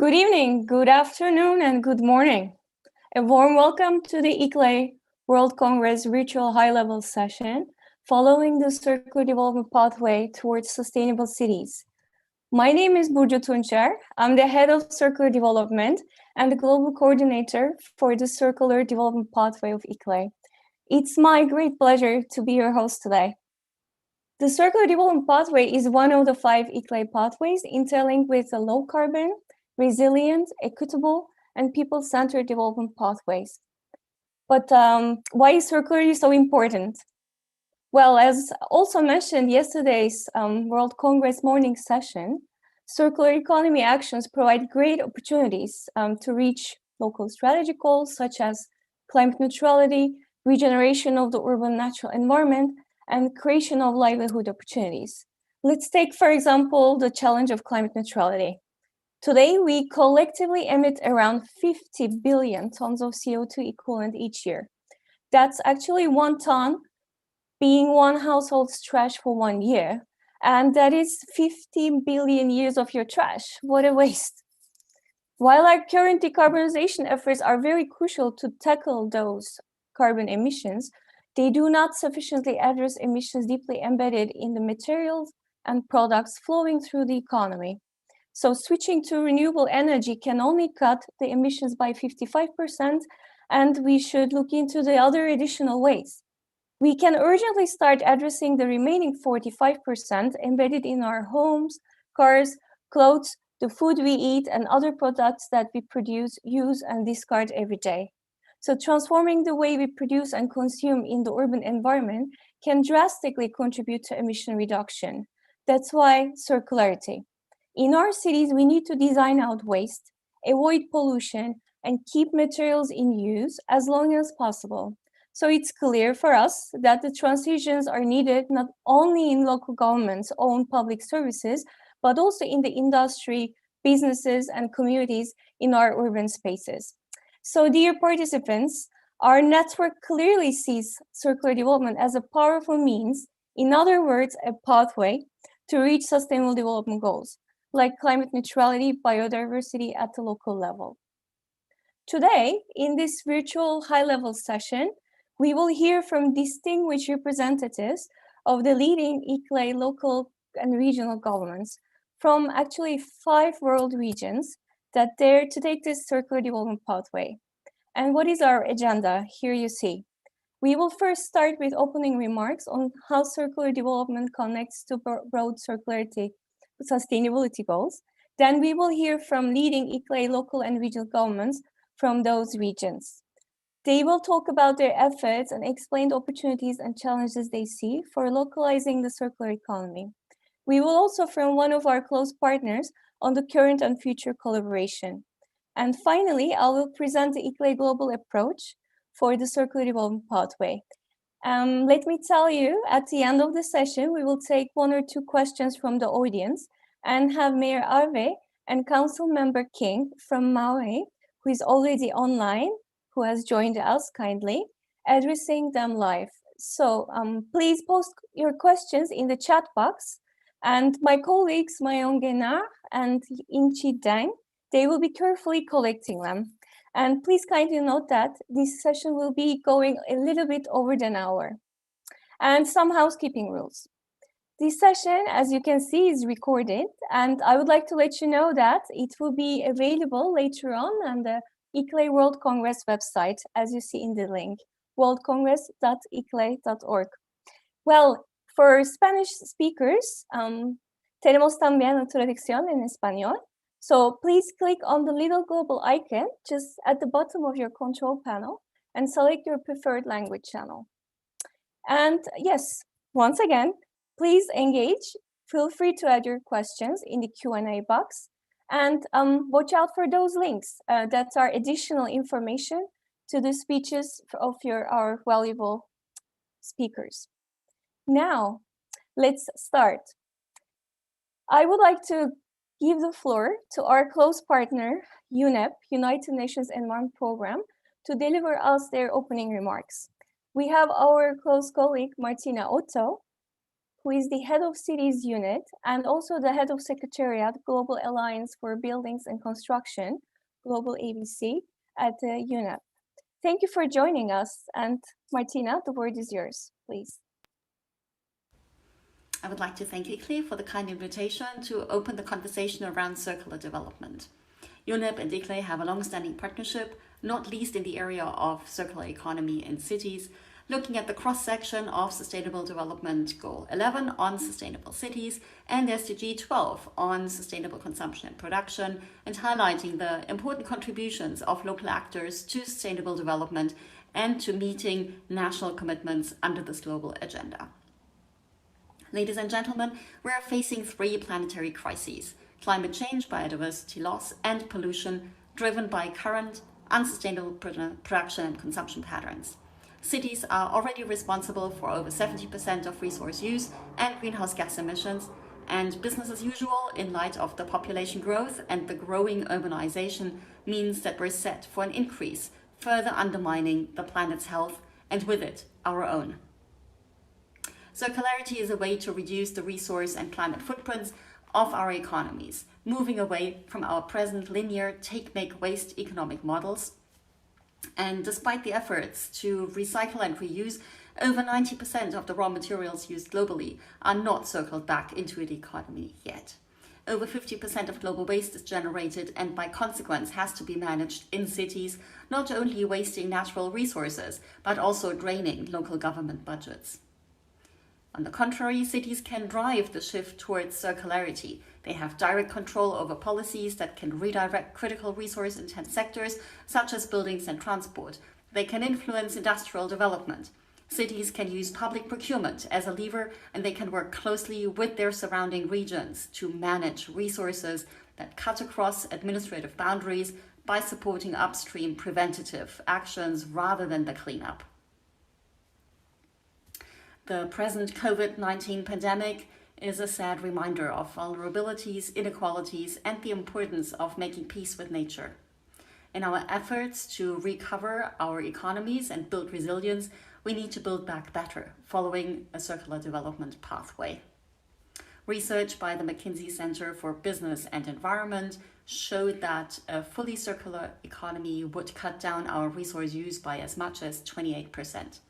Good evening, good afternoon, and good morning. A warm welcome to the ICLEI World Congress virtual high-level session following the Circular Development Pathway towards Sustainable Cities. My name is Burcu Tunçer. I'm the head of Circular Development and the global coordinator for the Circular Development Pathway of ICLEI. It's my great pleasure to be your host today. The Circular Development Pathway is one of the 5 ICLEI pathways interlinked with the low-carbon, resilient, equitable, and people-centered development pathways. But why is circularity so important? Well, as also mentioned yesterday's World Congress morning session, circular economy actions provide great opportunities to reach local strategic goals such as climate neutrality, regeneration of the urban natural environment, and creation of livelihood opportunities. Let's take, for example, the challenge of climate neutrality. Today, we collectively emit around 50 billion tons of CO2 equivalent each year. That's actually 1 ton being one household's trash for 1 year. And that is 15 billion years of your trash. What a waste. While our current decarbonization efforts are very crucial to tackle those carbon emissions, they do not sufficiently address emissions deeply embedded in the materials and products flowing through the economy. So switching to renewable energy can only cut the emissions by 55%, and we should look into the other additional ways. We can urgently start addressing the remaining 45% embedded in our homes, cars, clothes, the food we eat, and other products that we produce, use, and discard every day. So transforming the way we produce and consume in the urban environment can drastically contribute to emission reduction. That's why circularity. In our cities, we need to design out waste, avoid pollution, and keep materials in use as long as possible. So it's clear for us that the transitions are needed not only in local governments' own public services, but also in the industry, businesses, and communities in our urban spaces. So dear participants, our network clearly sees circular development as a powerful means, in other words, a pathway to reach sustainable development goals, like climate neutrality, biodiversity at the local level. Today, in this virtual high-level session, we will hear from distinguished representatives of the leading ICLEI local and regional governments from actually 5 world regions that dare to take this circular development pathway. And what is our agenda? Here you see. We will first start with opening remarks on how circular development connects to broad circularity sustainability goals. Then we will hear from leading ICLEI local and regional governments from those regions. They will talk about their efforts and explain the opportunities and challenges they see for localizing the circular economy. We will also from one of our close partners on the current and future collaboration. And finally, I will present the ICLEI global approach for the circular development pathway. Let me tell you, at the end of the session, we will take 1 or 2 questions from the audience and have Mayor Arve and Council Member King from Maui, who is already online, who has joined us kindly, addressing them live. So please post your questions in the chat box, and my colleagues Mayon Genar and Inchi Deng, they will be carefully collecting them. And please kindly note that this session will be going a little bit over an hour. And some housekeeping rules. This session, as you can see, is recorded, and I would like to let you know that it will be available later on the ICLEI World Congress website, as you see in the link, worldcongress.iclei.org. Well, for Spanish speakers, tenemos también la traducción en español. So please click on the little global icon just at the bottom of your control panel and select your preferred language channel. And yes, once again, please engage. Feel free to add your questions in the Q&A box. And watch out for those links that are additional information to the speeches of our valuable speakers. Now, let's start. I would like to give the floor to our close partner, UNEP, United Nations Environment Program, to deliver us their opening remarks. We have our close colleague, Martina Otto, who is the head of cities unit and also the head of Secretariat, Global Alliance for Buildings and Construction, Global ABC, at UNEP. Thank you for joining us. And Martina, the word is yours, please. I would like to thank ICLEI for the kind invitation to open the conversation around circular development. UNEP and ICLEI have a long-standing partnership, not least in the area of circular economy in cities, looking at the cross-section of Sustainable Development Goal 11 on sustainable cities and SDG 12 on sustainable consumption and production, and highlighting the important contributions of local actors to sustainable development and to meeting national commitments under this global agenda. Ladies and gentlemen, we are facing three planetary crises: climate change, biodiversity loss, and pollution, driven by current unsustainable production and consumption patterns. Cities are already responsible for over 70% of resource use and greenhouse gas emissions, and business as usual in light of the population growth and the growing urbanization means that we're set for an increase, further undermining the planet's health and with it, our own. Circularity is a way to reduce the resource and climate footprints of our economies, moving away from our present linear take-make-waste economic models. And despite the efforts to recycle and reuse, over 90% of the raw materials used globally are not circled back into the economy yet. Over 50% of global waste is generated and by consequence has to be managed in cities, not only wasting natural resources, but also draining local government budgets. On the contrary, cities can drive the shift towards circularity. They have direct control over policies that can redirect critical resource-intense sectors, such as buildings and transport. They can influence industrial development. Cities can use public procurement as a lever, and they can work closely with their surrounding regions to manage resources that cut across administrative boundaries by supporting upstream preventative actions rather than the cleanup. The present COVID-19 pandemic is a sad reminder of vulnerabilities, inequalities, and the importance of making peace with nature. In our efforts to recover our economies and build resilience, we need to build back better, following a circular development pathway. Research by the McKinsey Center for Business and Environment showed that a fully circular economy would cut down our resource use by as much as 28%.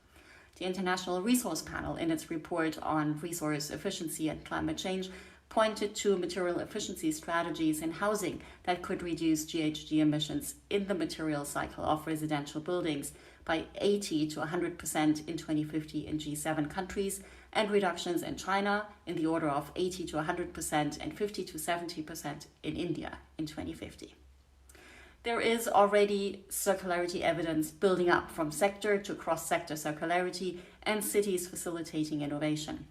The International Resource Panel, in its report on resource efficiency and climate change, pointed to material efficiency strategies in housing that could reduce GHG emissions in the material cycle of residential buildings by 80 to 100% in 2050 in G7 countries, and reductions in China in the order of 80 to 100% and 50 to 70% in India in 2050. There is already circularity evidence building up from sector to cross-sector circularity and cities facilitating innovation.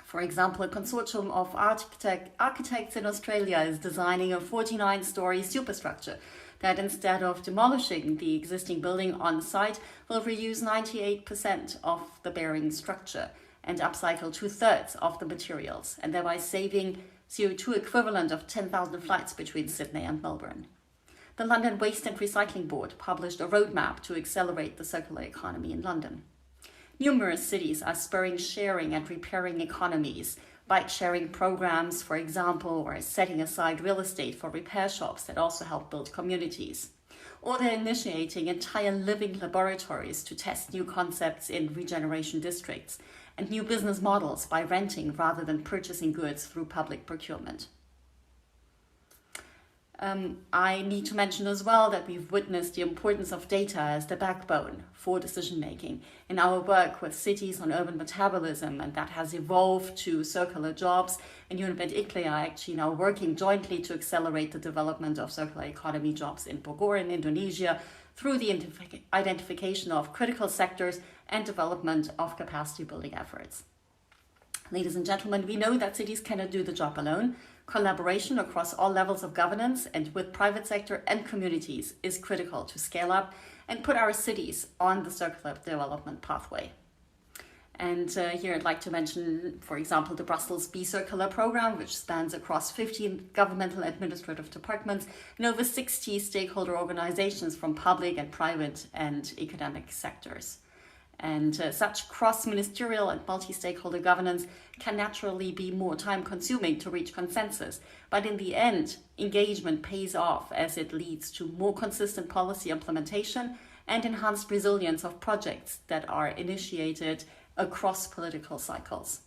For example, a consortium of architects in Australia is designing a 49-story superstructure that, instead of demolishing the existing building on site, will reuse 98% of the bearing structure and upcycle 2/3 of the materials, and thereby saving CO2 equivalent of 10,000 flights between Sydney and Melbourne. The London Waste and Recycling Board published a roadmap to accelerate the circular economy in London. Numerous cities are spurring sharing and repairing economies, bike-sharing programs, for example, or setting aside real estate for repair shops that also help build communities. Or they're initiating entire living laboratories to test new concepts in regeneration districts and new business models by renting rather than purchasing goods through public procurement. I need to mention as well that we've witnessed the importance of data as the backbone for decision-making in our work with cities on urban metabolism, and that has evolved to circular jobs. And UNEP and ICLEI are actually now working jointly to accelerate the development of circular economy jobs in Bogor in Indonesia through the identification of critical sectors and development of capacity building efforts. Ladies and gentlemen, we know that cities cannot do the job alone. Collaboration across all levels of governance and with private sector and communities is critical to scale up and put our cities on the circular development pathway. And here I'd like to mention, for example, the Brussels Be Circular program, which spans across 15 governmental administrative departments and over 60 stakeholder organizations from public and private and academic sectors. And such cross-ministerial and multi-stakeholder governance can naturally be more time-consuming to reach consensus. But in the end, engagement pays off as it leads to more consistent policy implementation and enhanced resilience of projects that are initiated across political cycles.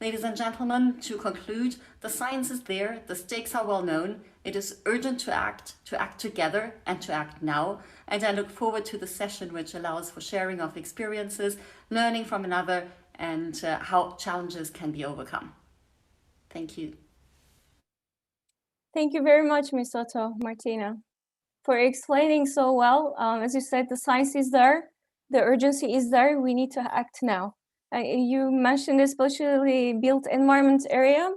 Ladies and gentlemen, to conclude, the science is there, the stakes are well known, it is urgent to act together and to act now, and I look forward to the session which allows for sharing of experiences, learning from another, and how challenges can be overcome. Thank you. Thank you very much, Ms. Otto, Martina, for explaining so well. As you said, the science is there, the urgency is there, we need to act now. You mentioned especially built environment area,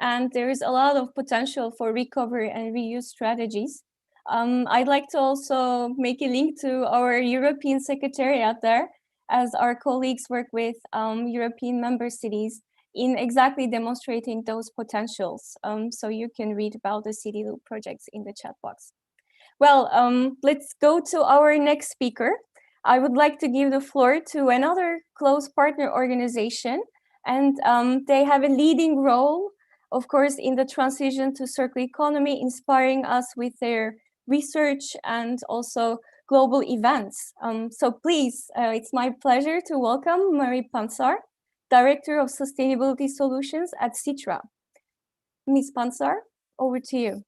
and there is a lot of potential for recovery and reuse strategies. I'd like to also make a link to our European Secretariat there, as our colleagues work with European member cities in exactly demonstrating those potentials. So you can read about the City Loop projects in the chat box. Well, let's go to our next speaker. I would like to give the floor to another close partner organization, and they have a leading role, of course, in the transition to circular economy, inspiring us with their research and also global events. So please, it's my pleasure to welcome Marie Pansar, Director of Sustainability Solutions at Citra. Ms. Pansar, over to you.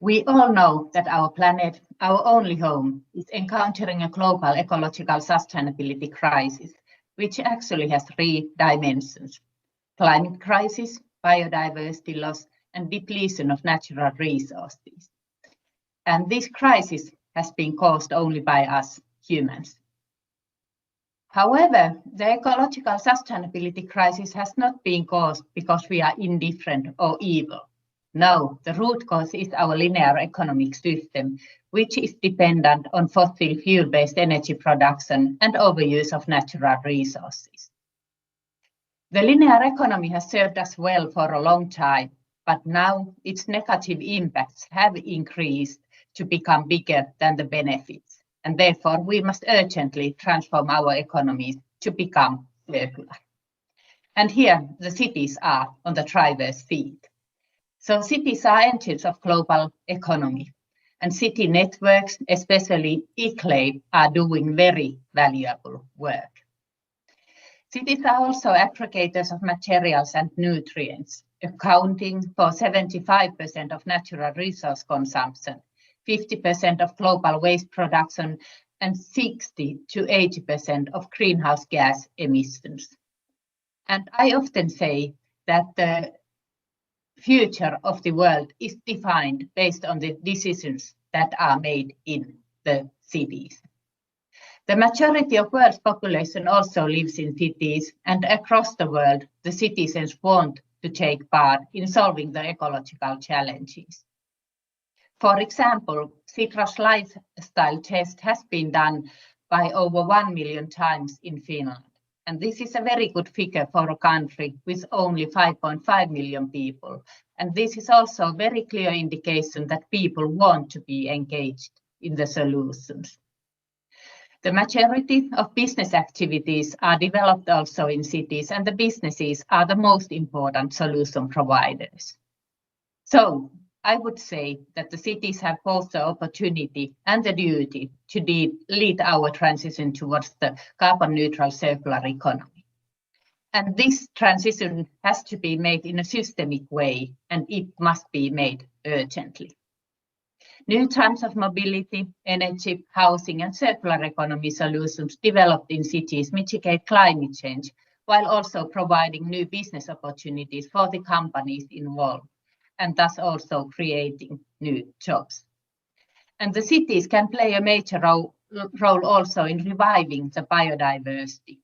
We all know that our planet, our only home, is encountering a global ecological sustainability crisis, which actually has 3 dimensions: climate crisis, biodiversity loss, and depletion of natural resources. And this crisis has been caused only by us, humans. However, the ecological sustainability crisis has not been caused because we are indifferent or evil. No, the root cause is our linear economic system, which is dependent on fossil fuel-based energy production and overuse of natural resources. The linear economy has served us well for a long time, but now its negative impacts have increased to become bigger than the benefits, and therefore we must urgently transform our economies to become circular. And here the cities are on the driver's seat. So cities are engines of global economy, and city networks, especially ICLEI, are doing very valuable work. Cities are also aggregators of materials and nutrients, accounting for 75% of natural resource consumption, 50% of global waste production, and 60 to 80% of greenhouse gas emissions. And I often say that the future of the world is defined based on the decisions that are made in the cities. The majority of world's population also lives in cities, and across the world, the citizens want to take part in solving the ecological challenges. For example, Citra's lifestyle test has been done by over 1 million times in Finland. And this is a very good figure for a country with only 5.5 million people. And this is also a very clear indication that people want to be engaged in the solutions. The majority of business activities are developed also in cities, and the businesses are the most important solution providers. So I would say that the cities have both the opportunity and the duty to lead our transition towards the carbon neutral circular economy. And this transition has to be made in a systemic way, and it must be made urgently. New types of mobility, energy, housing, and circular economy solutions developed in cities mitigate climate change, while also providing new business opportunities for the companies involved, and thus also creating new jobs. And the cities can play a major role also in reviving the biodiversity,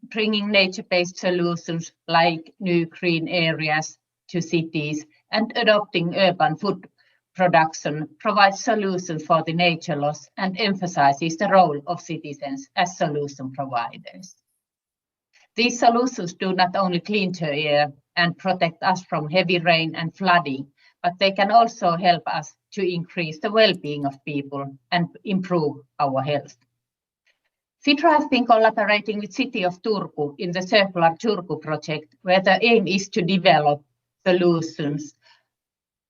bringing nature-based solutions like new green areas to cities, and adopting urban food production provides solutions for the nature loss and emphasizes the role of citizens as solution providers. These solutions do not only clean the air and protect us from heavy rain and flooding, but they can also help us to increase the well-being of people and improve our health. Sitra has been collaborating with City of Turku in the Circular Turku project, where the aim is to develop solutions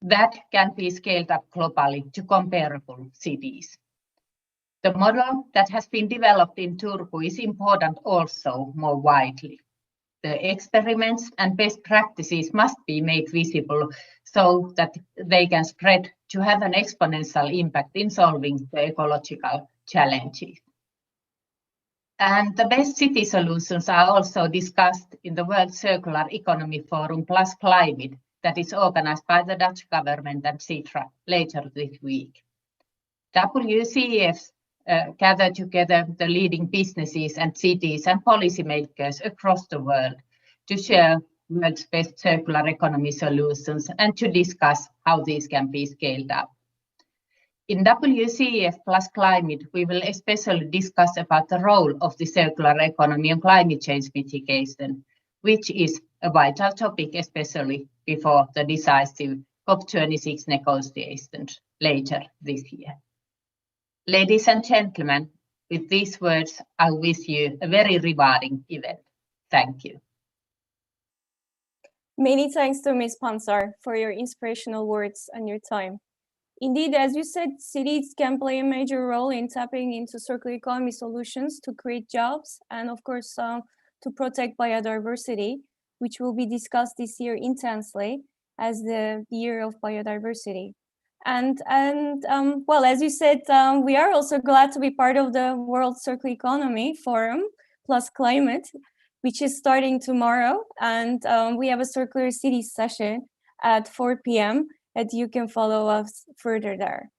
that can be scaled up globally to comparable cities. The model that has been developed in Turku is important also more widely. The experiments and best practices must be made visible so that they can spread to have an exponential impact in solving the ecological challenges. And the best city solutions are also discussed in the World Circular Economy Forum Plus Climate that is organized by the Dutch government and Sitra later this week. WCEFs gather together the leading businesses and cities and policymakers across the world to share world's best circular economy solutions and to discuss how these can be scaled up. In WCEF Plus Climate, we will especially discuss about the role of the circular economy on climate change mitigation, which is a vital topic, especially before the decisive COP26 negotiations later this year. Ladies and gentlemen, with these words, I wish you a very rewarding event. Thank you. Many thanks to Ms. Pansar for your inspirational words and your time. Indeed, as you said, cities can play a major role in tapping into circular economy solutions to create jobs and, of course, to protect biodiversity, which will be discussed this year intensely as the year of biodiversity. And well, as you said, we are also glad to be part of the World Circular Economy Forum Plus Climate, which is starting tomorrow. And we have a Circular Cities session at 4 p.m. that you can follow us further there.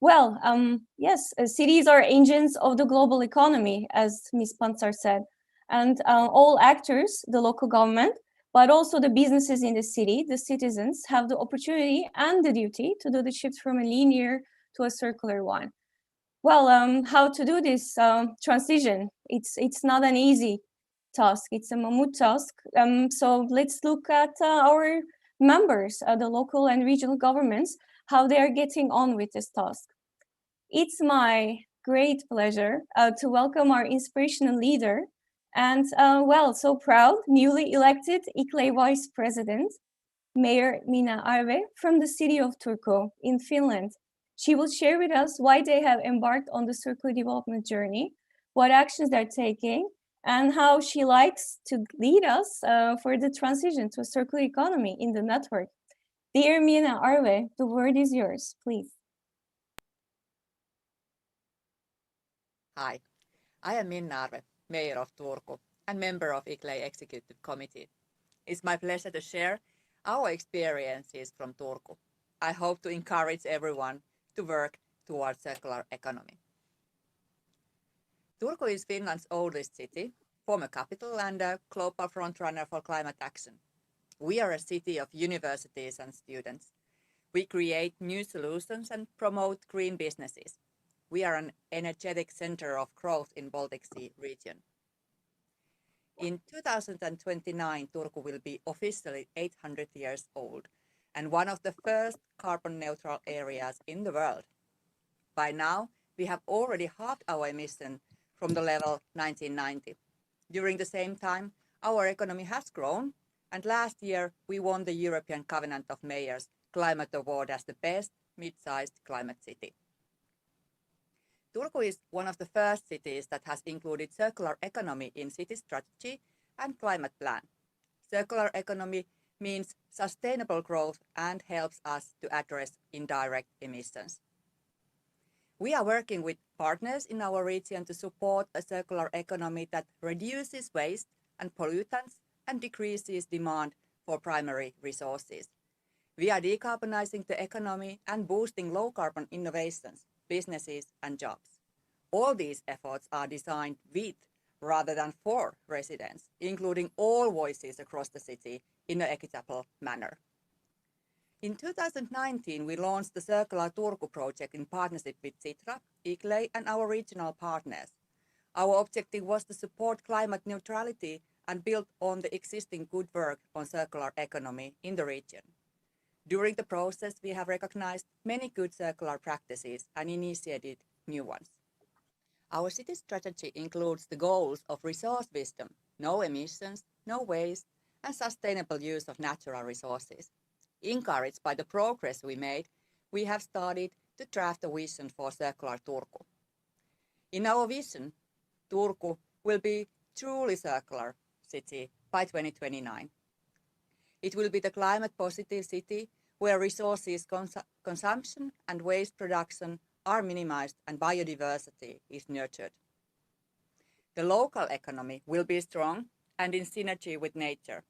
Well, yes, cities are engines of the global economy, as Ms. Pansar said. And all actors, the local government, but also the businesses in the city, the citizens, have the opportunity and the duty to do the shift from a linear to a circular one. Well, how to do this transition? It's not an easy task. It's a mammoth task. So let's look at our members, the local and regional governments, how they are getting on with this task. It's my great pleasure to welcome our inspirational leader and, well, so proud, newly elected ICLEI Vice President, Mayor Minna Arve from the city of Turku in Finland. She will share with us why they have embarked on the circular development journey, what actions they're taking, and how she likes to lead us for the transition to a circular economy in the network. Dear Minna Arve, the word is yours, please. Hi, I am Minna Arve, Mayor of Turku and member of ICLEI Executive Committee. It's my pleasure to share our experiences from Turku. I hope to encourage everyone to work towards circular economy. Turku is Finland's oldest city, former capital and a global frontrunner for climate action. We are a city of universities and students. We create new solutions and promote green businesses. We are an energetic center of growth in Baltic Sea region. In 2029, Turku will be officially 800 years old and one of the first carbon neutral areas in the world. By now, we have already halved our emission from the level 1990. During the same time, our economy has grown, and last year we won the European Covenant of Mayors Climate Award as the best mid-sized climate city. Turku is one of the first cities that has included circular economy in city strategy and climate plan. Circular economy means sustainable growth and helps us to address indirect emissions. We are working with partners in our region to support a circular economy that reduces waste and pollutants and decreases demand for primary resources. We are decarbonizing the economy and boosting low-carbon innovations, businesses, and jobs. All these efforts are designed with rather than for residents, including all voices across the city in an equitable manner. In 2019, we launched the Circular Turku project in partnership with Sitra, ICLEI, and our regional partners. Our objective was to support climate neutrality and build on the existing good work on circular economy in the region. During the process, we have recognized many good circular practices and initiated new ones. Our city strategy includes the goals of resource wisdom, no emissions, no waste, and sustainable use of natural resources. Encouraged by the progress we made, we have started to draft a vision for Circular Turku. In our vision, Turku will be truly circular city by 2029. It will be the climate-positive city where resources consumption and waste production are minimized and biodiversity is nurtured. The local economy will be strong and in synergy with nature.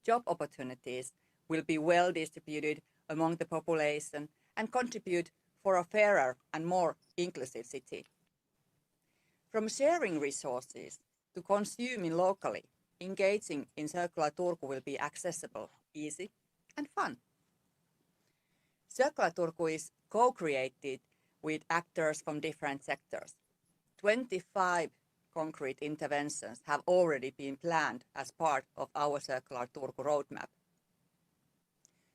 Job opportunities will be well distributed among the population and contribute for a fairer and more inclusive city. From sharing resources to consuming locally, engaging in Circular Turku will be accessible, easy, and fun. Circular Turku is co-created with actors from different sectors. 25 concrete interventions have already been planned as part of our Circular Turku roadmap.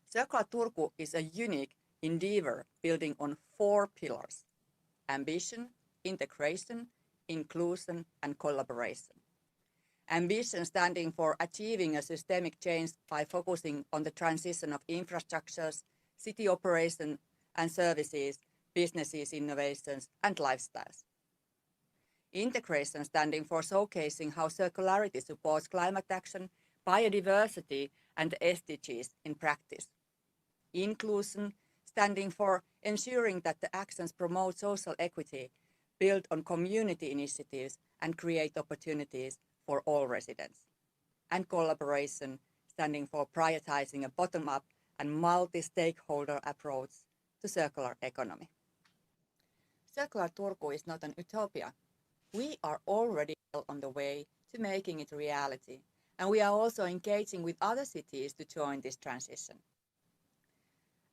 Circular Turku is a unique endeavor building on 4 pillars: ambition, integration, inclusion, and collaboration. Ambition standing for achieving a systemic change by focusing on the transition of infrastructures, city operation and services, businesses, innovations, and lifestyles. Integration standing for showcasing how circularity supports climate action, biodiversity, and SDGs in practice. Inclusion standing for ensuring that the actions promote social equity, build on community initiatives, and create opportunities for all residents. And collaboration standing for prioritizing a bottom-up and multi-stakeholder approach to circular economy. Circular Turku is not an utopia. We are already well on the way to making it reality, and we are also engaging with other cities to join this transition.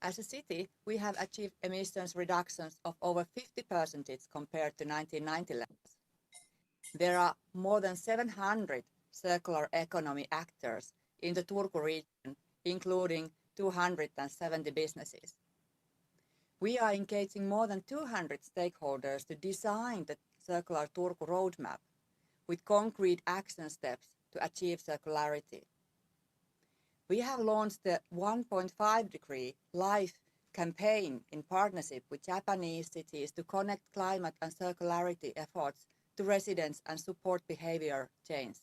As a city, we have achieved emissions reductions of over 50% compared to 1990 levels. There are more than 700 circular economy actors in the Turku region, including 270 businesses. We are engaging more than 200 stakeholders to design the Circular Turku roadmap with concrete action steps to achieve circularity. We have launched the 1.5 degree Life campaign in partnership with Japanese cities to connect climate and circularity efforts to residents and support behavior change.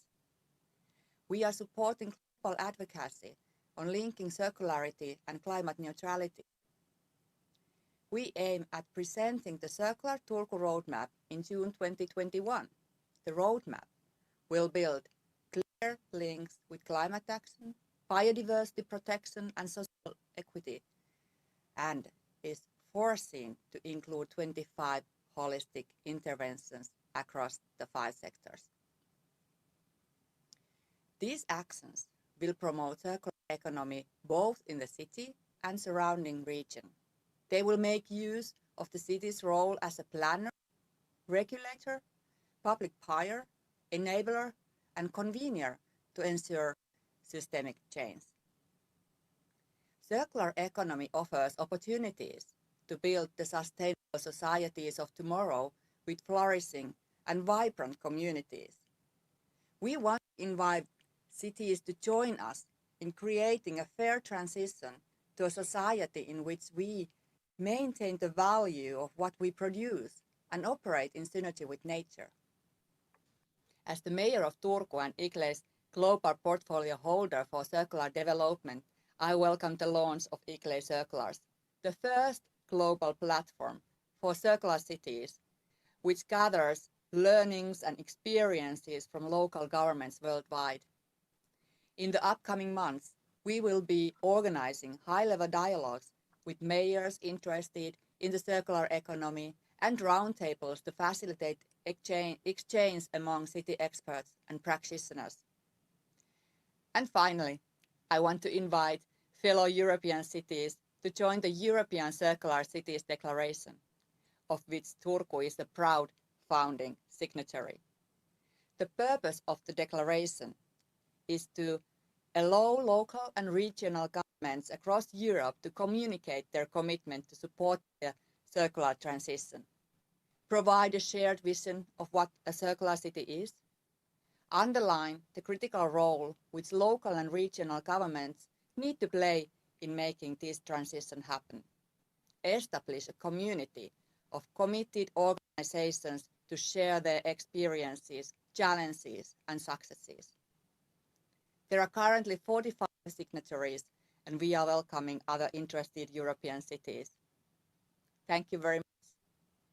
We are supporting global advocacy on linking circularity and climate neutrality. We aim at presenting the Circular Turku roadmap in June 2021. The roadmap will build clear links with climate action, biodiversity protection, and social equity, and is foreseen to include 25 holistic interventions across the 5 sectors. These actions will promote circular economy both in the city and surrounding region. They will make use of the city's role as a planner, regulator, public buyer, enabler, and convener to ensure systemic change. Circular economy offers opportunities to build the sustainable societies of tomorrow with flourishing and vibrant communities. We want to invite cities to join us in creating a fair transition to a society in which we maintain the value of what we produce and operate in synergy with nature. As the mayor of Turku and ICLEI's global portfolio holder for circular development, I welcome the launch of ICLEI Circulars, the first global platform for circular cities, which gathers learnings and experiences from local governments worldwide. In the upcoming months, we will be organizing high-level dialogues with mayors interested in the circular economy and roundtables to facilitate exchange among city experts and practitioners. And finally, I want to invite fellow European cities to join the European Circular Cities Declaration, of which Turku is a proud founding signatory. The purpose of the declaration is to allow local and regional governments across Europe to communicate their commitment to support the circular transition, provide a shared vision of what a circular city is, underline the critical role which local and regional governments need to play in making this transition happen, establish a community of committed organizations to share their experiences, challenges, and successes. There are currently 45 signatories, and we are welcoming other interested European cities. Thank you very much,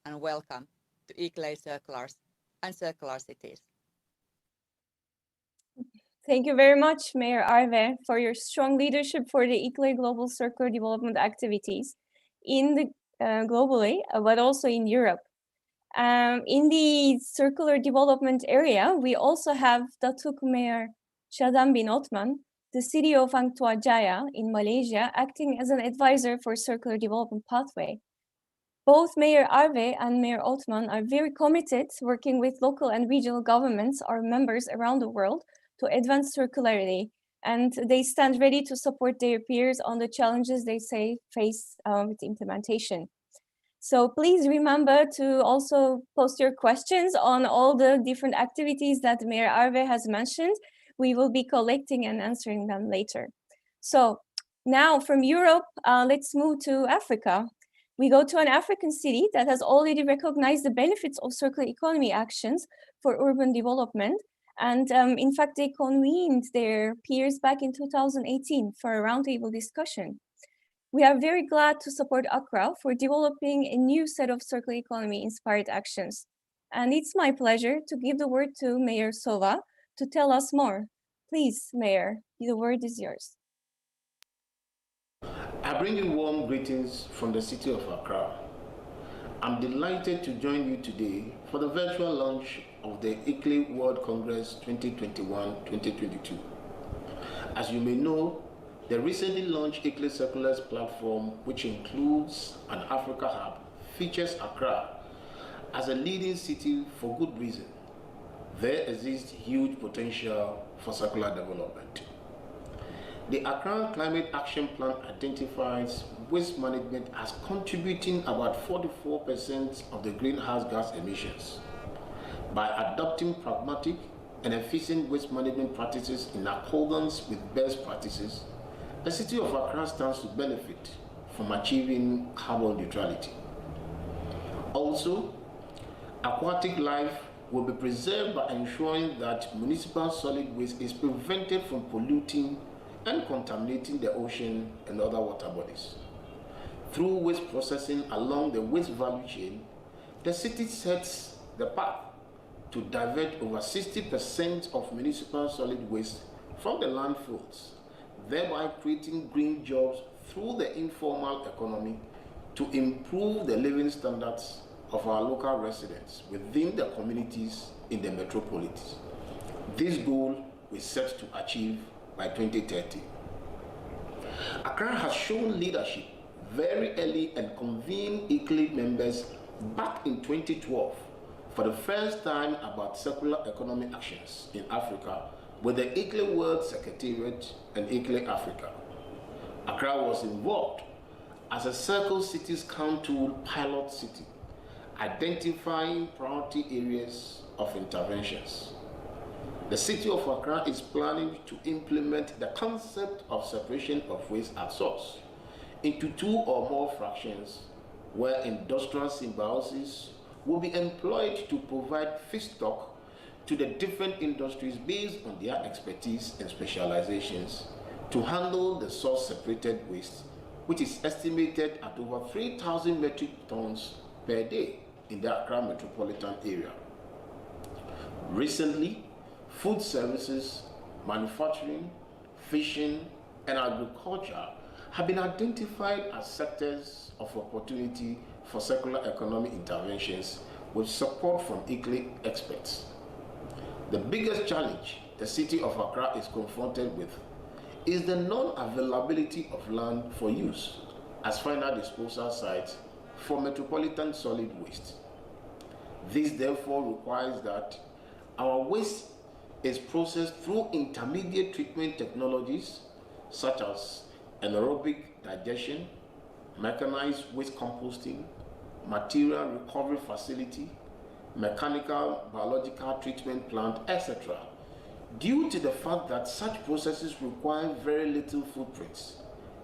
and welcome to ICLEI Circulars and Circular Cities. Thank you very much, Mayor Arve, for your strong leadership for the ICLEI Global Circular Development activities in the globally, but also in Europe. In the circular development area, we also have Datuk Mayor Shadam bin Othman, the city of Hang Tuah Jaya in Malaysia, acting as an advisor for circular development pathway. Both Mayor Arve and Mayor Othman are very committed working with local and regional governments, our members around the world, to advance circularity, and they stand ready to support their peers on the challenges they face with implementation. So please remember to also post your questions on all the different activities that Mayor Arve has mentioned. We will be collecting and answering them later. So now from Europe, let's move to Africa. We go to an African city that has already recognized the benefits of circular economy actions for urban development. And in fact, they convened their peers back in 2018 for a roundtable discussion. We are very glad to support Accra for developing a new set of circular economy inspired actions. And it's my pleasure to give the word to Mayor Sova to tell us more. Please, Mayor, the word is yours. I bring you warm greetings from the city of Accra. I'm delighted to join you today for the virtual launch of the ICLEI World Congress 2021-2022. As you may know, the recently launched ICLEI Circulars platform, which includes an Africa hub, features Accra as a leading city for good reason. There exists huge potential for circular development. The Accra Climate Action Plan identifies waste management as contributing about 44% of the greenhouse gas emissions. By adopting pragmatic and efficient waste management practices in accordance with best practices, the city of Accra stands to benefit from achieving carbon neutrality. Also, aquatic life will be preserved by ensuring that municipal solid waste is prevented from polluting and contaminating the ocean and other water bodies. Through waste processing along the waste value chain, the city sets the path to divert over 60% of municipal solid waste from the landfills, thereby creating green jobs through the informal economy to improve the living standards of our local residents within the communities in the metropolis. This goal we set to achieve by 2030. Accra has shown leadership very early and convened ICLEI members back in 2012 for the first time about circular economy actions in Africa with the ICLEI World Secretariat and ICLEI Africa. Accra was involved as a Circle Cities Council pilot city, identifying priority areas of interventions. The city of Accra is planning to implement the concept of separation of waste at source into 2 or more fractions, where industrial symbiosis will be employed to provide feedstock to the different industries based on their expertise and specializations to handle the source separated waste, which is estimated at over 3,000 metric tons per day in the Accra metropolitan area. Recently, food services, manufacturing, fishing, and agriculture have been identified as sectors of opportunity for circular economy interventions with support from ICLEI experts. The biggest challenge the city of Accra is confronted with is the non-availability of land for use as final disposal sites for metropolitan solid waste. This therefore requires that our waste is processed through intermediate treatment technologies such as anaerobic digestion, mechanized waste composting, material recovery facility, mechanical biological treatment plant, etc., due to the fact that such processes require very little footprints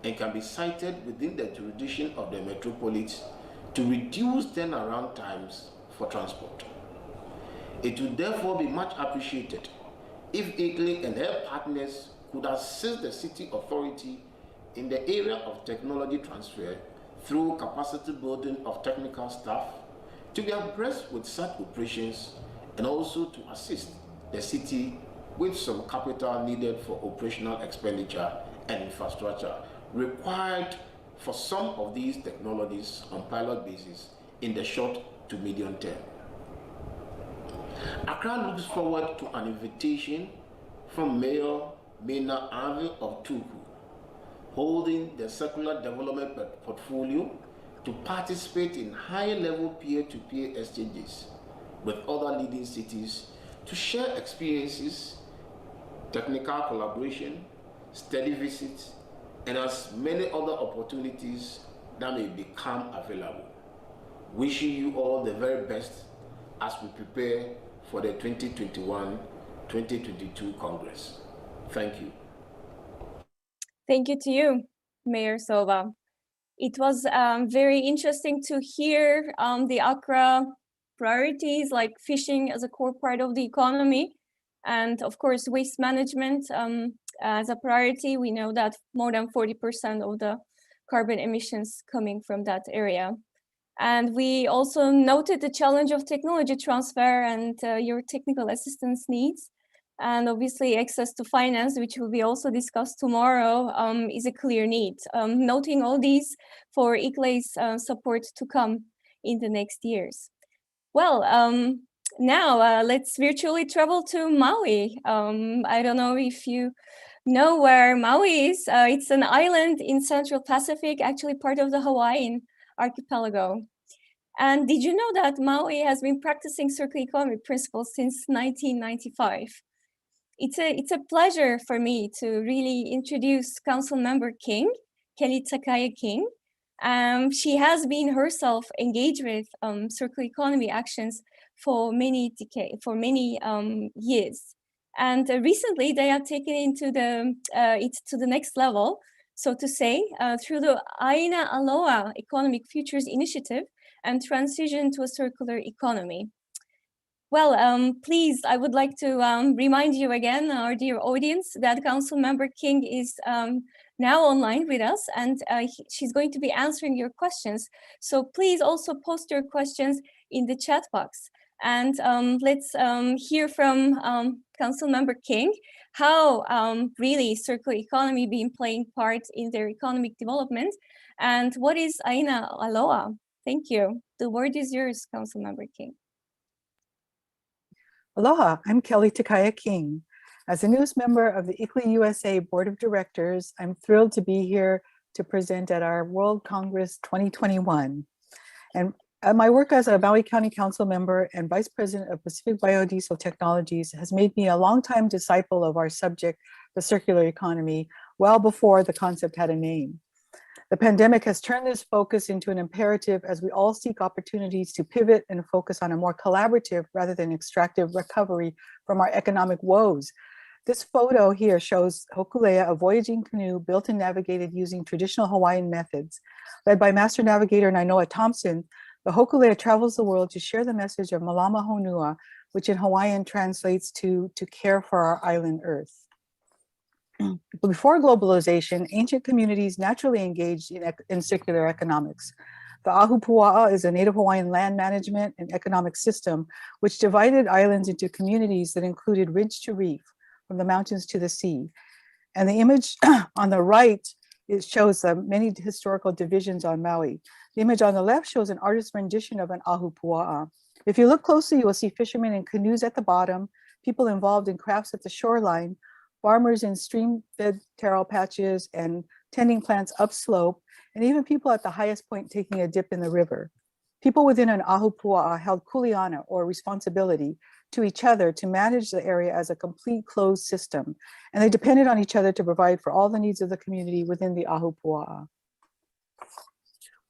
and can be sited within the jurisdiction of the metropolis to reduce turnaround times for transport. It would therefore be much appreciated if ICLEI and her partners could assist the city authority in the area of technology transfer through capacity building of technical staff to be abreast with such operations, and also to assist the city with some capital needed for operational expenditure and infrastructure required for some of these technologies on pilot basis in the short to medium term. Accra looks forward to an invitation from Mayor Mena Arvin of Tuku, holding the circular development portfolio, to participate in high-level peer-to-peer exchanges with other leading cities to share experiences, technical collaboration, study visits, and as many other opportunities that may become available. Wishing you all the very best as we prepare for the 2021-2022 Congress. Thank you. Thank you to you, Mayor Soba. It was very interesting to hear the Accra priorities, like fishing as a core part of the economy, and of course waste management as a priority. We know that more than 40% of the carbon emissions coming from that area. And we also noted the challenge of technology transfer and your technical assistance needs. And obviously access to finance, which will be also discussed tomorrow, is a clear need. Noting all these for ICLEI's support to come in the next years. Well, now let's virtually travel to Maui. I don't know if you know where Maui is. It's an island in Central Pacific, actually part of the Hawaiian archipelago. And did you know that Maui has been practicing circular economy principles since 1995? It's a pleasure for me to really introduce Council Member King, Kelly Takaya King. She has been herself engaged with circular economy actions for many years, and recently they have taken it to the next level, so to say, through the Aina Aloha Economic Futures Initiative and transition to a circular economy. Well, please, I would like to remind you again, our dear audience, that Council Member King is now online with us, and she's going to be answering your questions. So please also post your questions in the chat box. And let's hear from Council Member King, how really circular economy been playing part in their economic development, and what is Aina Aloha? Thank you. The word is yours, Council Member King. Aloha, I'm Kelly Takaya King. As a newest member of the ICLEI USA Board of Directors, I'm thrilled to be here to present at our World Congress 2021. And my work as a Maui County Council member and Vice President of Pacific Biodiesel Technologies has made me a longtime disciple of our subject, the circular economy, well before the concept had a name. The pandemic has turned this focus into an imperative as we all seek opportunities to pivot and focus on a more collaborative rather than extractive recovery from our economic woes. This photo here shows Hokulea, a voyaging canoe built and navigated using traditional Hawaiian methods. Led by Master Navigator Nainoa Thompson, the Hokulea travels the world to share the message of Malama Honua, which in Hawaiian translates to care for our island Earth. Before globalization, ancient communities naturally engaged in circular economics. The Ahupua'a is a Native Hawaiian land management and economic system which divided islands into communities that included ridge to reef, from the mountains to the sea. And the image on the right, it shows many historical divisions on Maui. The image on the left shows an artist's rendition of an Ahupua'a. If you look closely, you will see fishermen in canoes at the bottom, people involved in crafts at the shoreline, farmers in stream-fed taro patches and tending plants upslope, and even people at the highest point taking a dip in the river. People within an ahupua'a held kuleana, or responsibility, to each other to manage the area as a complete closed system, and they depended on each other to provide for all the needs of the community within the Ahupua'a.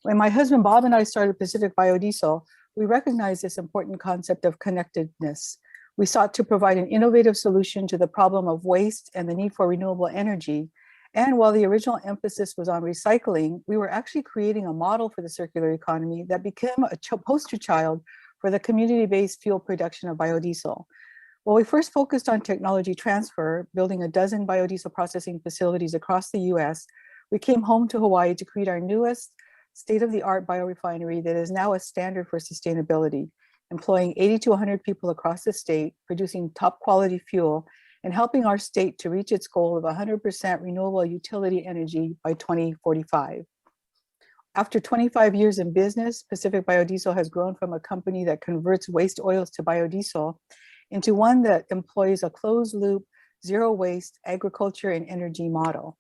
When my husband Bob and I started Pacific Biodiesel, we recognized this important concept of connectedness. We sought to provide an innovative solution to the problem of waste and the need for renewable energy. And while the original emphasis was on recycling, we were actually creating a model for the circular economy that became a poster child for the community-based fuel production of biodiesel. While we first focused on technology transfer, building a dozen biodiesel processing facilities across the US, we came home to Hawaii to create our newest state-of-the-art biorefinery that is now a standard for sustainability, employing 80 to 100 people across the state, producing top quality fuel, and helping our state to reach its goal of 100% renewable utility energy by 2045. After 25 years in business, Pacific Biodiesel has grown from a company that converts waste oils to biodiesel into one that employs a closed loop, zero waste agriculture and energy model.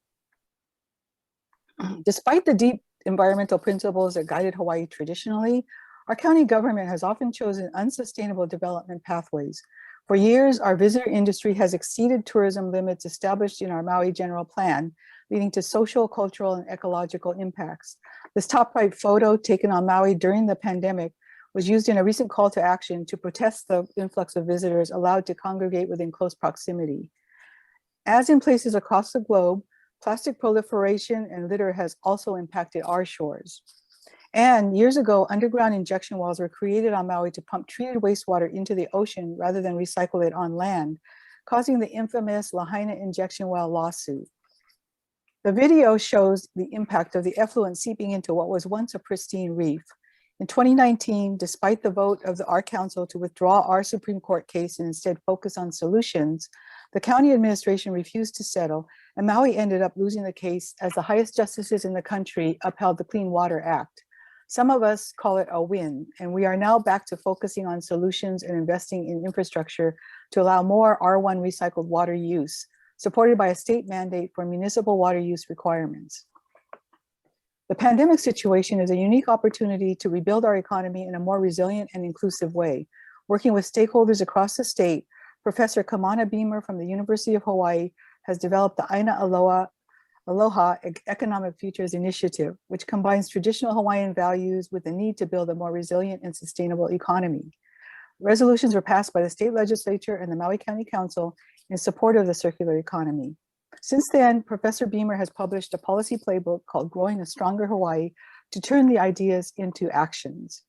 Despite the deep environmental principles that guided Hawaii traditionally, our county government has often chosen unsustainable development pathways. For years, our visitor industry has exceeded tourism limits established in our Maui General Plan, leading to social, cultural, and ecological impacts. This top right photo taken on Maui during the pandemic was used in a recent call to action to protest the influx of visitors allowed to congregate within close proximity. As in places across the globe, plastic proliferation and litter has also impacted our shores. And years ago, underground injection wells were created on Maui to pump treated wastewater into the ocean rather than recycle it on land, causing the infamous Lahaina injection well lawsuit. The video shows the impact of the effluent seeping into what was once a pristine reef. In 2019, despite the vote of our council to withdraw our Supreme Court case and instead focus on solutions, the county administration refused to settle, and Maui ended up losing the case as the highest justices in the country upheld the Clean Water Act. Some of us call it a win, and we are now back to focusing on solutions and investing in infrastructure to allow more R1 recycled water use, supported by a state mandate for municipal water use requirements. The pandemic situation is a unique opportunity to rebuild our economy in a more resilient and inclusive way. Working with stakeholders across the state, Professor Kamana Beamer from the University of Hawaii has developed the Aina Aloha Economic Futures Initiative, which combines traditional Hawaiian values with the need to build a more resilient and sustainable economy. Resolutions were passed by the state legislature and the Maui County Council in support of the circular economy. Since then, Professor Beamer has published a policy playbook called Growing a Stronger Hawaii to turn the ideas into actions.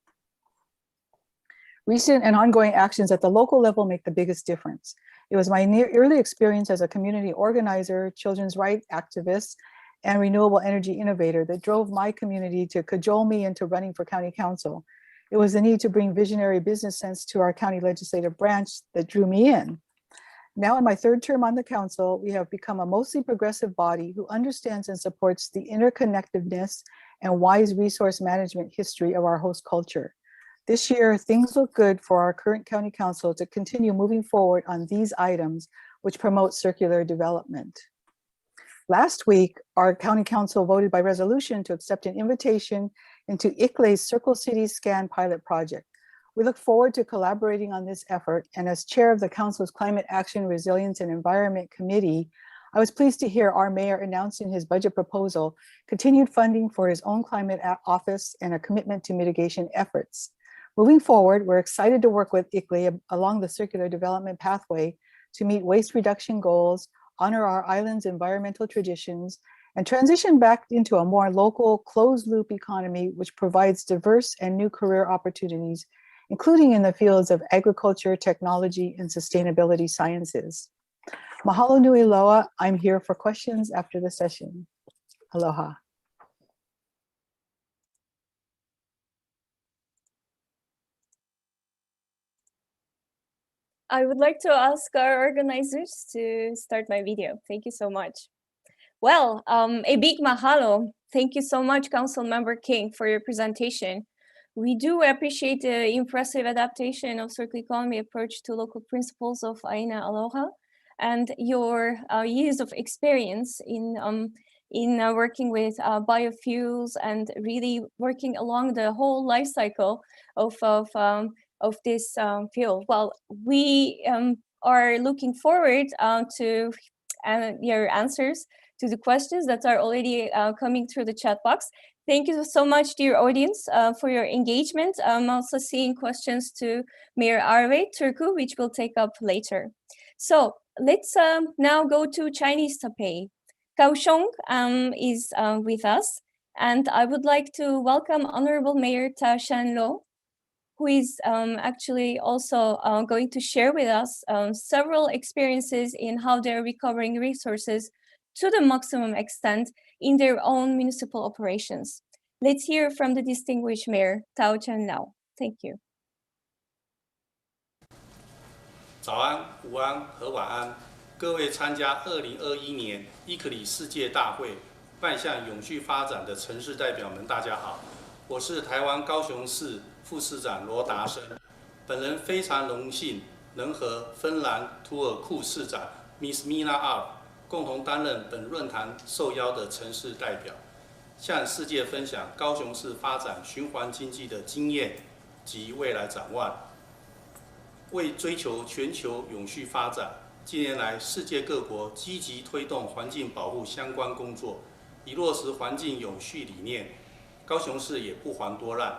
Recent and ongoing actions at the local level make the biggest difference. It was my early experience as a community organizer, children's rights activist, and renewable energy innovator that drove my community to cajole me into running for county council. It was the need to bring visionary business sense to our county legislative branch that drew me in. Now in my third term on the council, we have become a mostly progressive body who understands and supports the interconnectedness and wise resource management history of our host culture. This year, things look good for our current county council to continue moving forward on these items, which promote circular development. Last week, our county council voted by resolution to accept an invitation into ICLEI's Circle City Scan pilot project. We look forward to collaborating on this effort, and as chair of the council's Climate Action, Resilience, and Environment Committee, I was pleased to hear our mayor announce in his budget proposal continued funding for his own climate office and a commitment to mitigation efforts. Moving forward, we're excited to work with ICLEI along the circular development pathway to meet waste reduction goals, honor our island's environmental traditions, and transition back into a more local, closed-loop economy which provides diverse and new career opportunities, including in the fields of agriculture, technology, and sustainability sciences. Mahalo nui loa. I'm here for questions after the session. Aloha. I would like to ask our organizers to start my video. Thank you so much. Well, a big mahalo. Thank you so much, Councilmember King, for your presentation. We do appreciate the impressive adaptation of circular economy approach to local principles of Aina Aloha and your years of experience in working with biofuels and really working along the whole life cycle of of this field? Well, we are looking forward to your answers to the questions that are already coming through the chat box. Thank you so much, dear audience, for your engagement. I'm also seeing questions to Mayor Arve Turku, which we'll take up later. So let's now go to Chinese Taipei. Kaohsiung is with us, and I would like to welcome Honorable Mayor Ta Shan-lo, who is actually also going to share with us several experiences in how they're recovering resources to the maximum extent in their own municipal operations. Let's hear from the distinguished Mayor, Tao Chen-lo. Thank you. 早安、午安和晚安，各位参加2021年ICLEI世界大会迈向永续发展的城市代表们，大家好，我是台湾高雄市副市长罗达生，本人非常荣幸能和芬兰图尔库市长 Miss Mina Arp 共同担任本论坛受邀的城市代表，向世界分享高雄市发展循环经济的经验及未来展望。为追求全球永续发展，近年来世界各国积极推动环境保护相关工作，以落实环境永续理念。高雄市也不遑多让，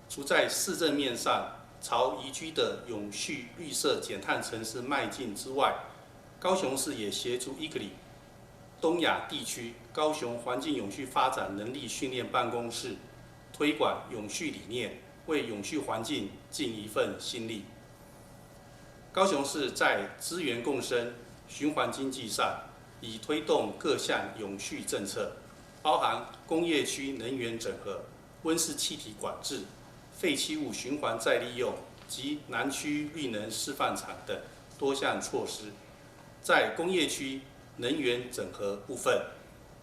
除在市政面上朝宜居的永续绿色减碳城市迈进之外，高雄市也协助ICLEI东亚地区高雄环境永续发展能力训练办公室推广永续理念，为永续环境尽一份心力。高雄市在资源共生、循环经济上，已推动各项永续政策，包含工业区能源整合、温室气体管制、废弃物循环再利用及南区绿能示范场等多项措施。在工业区能源整合部分，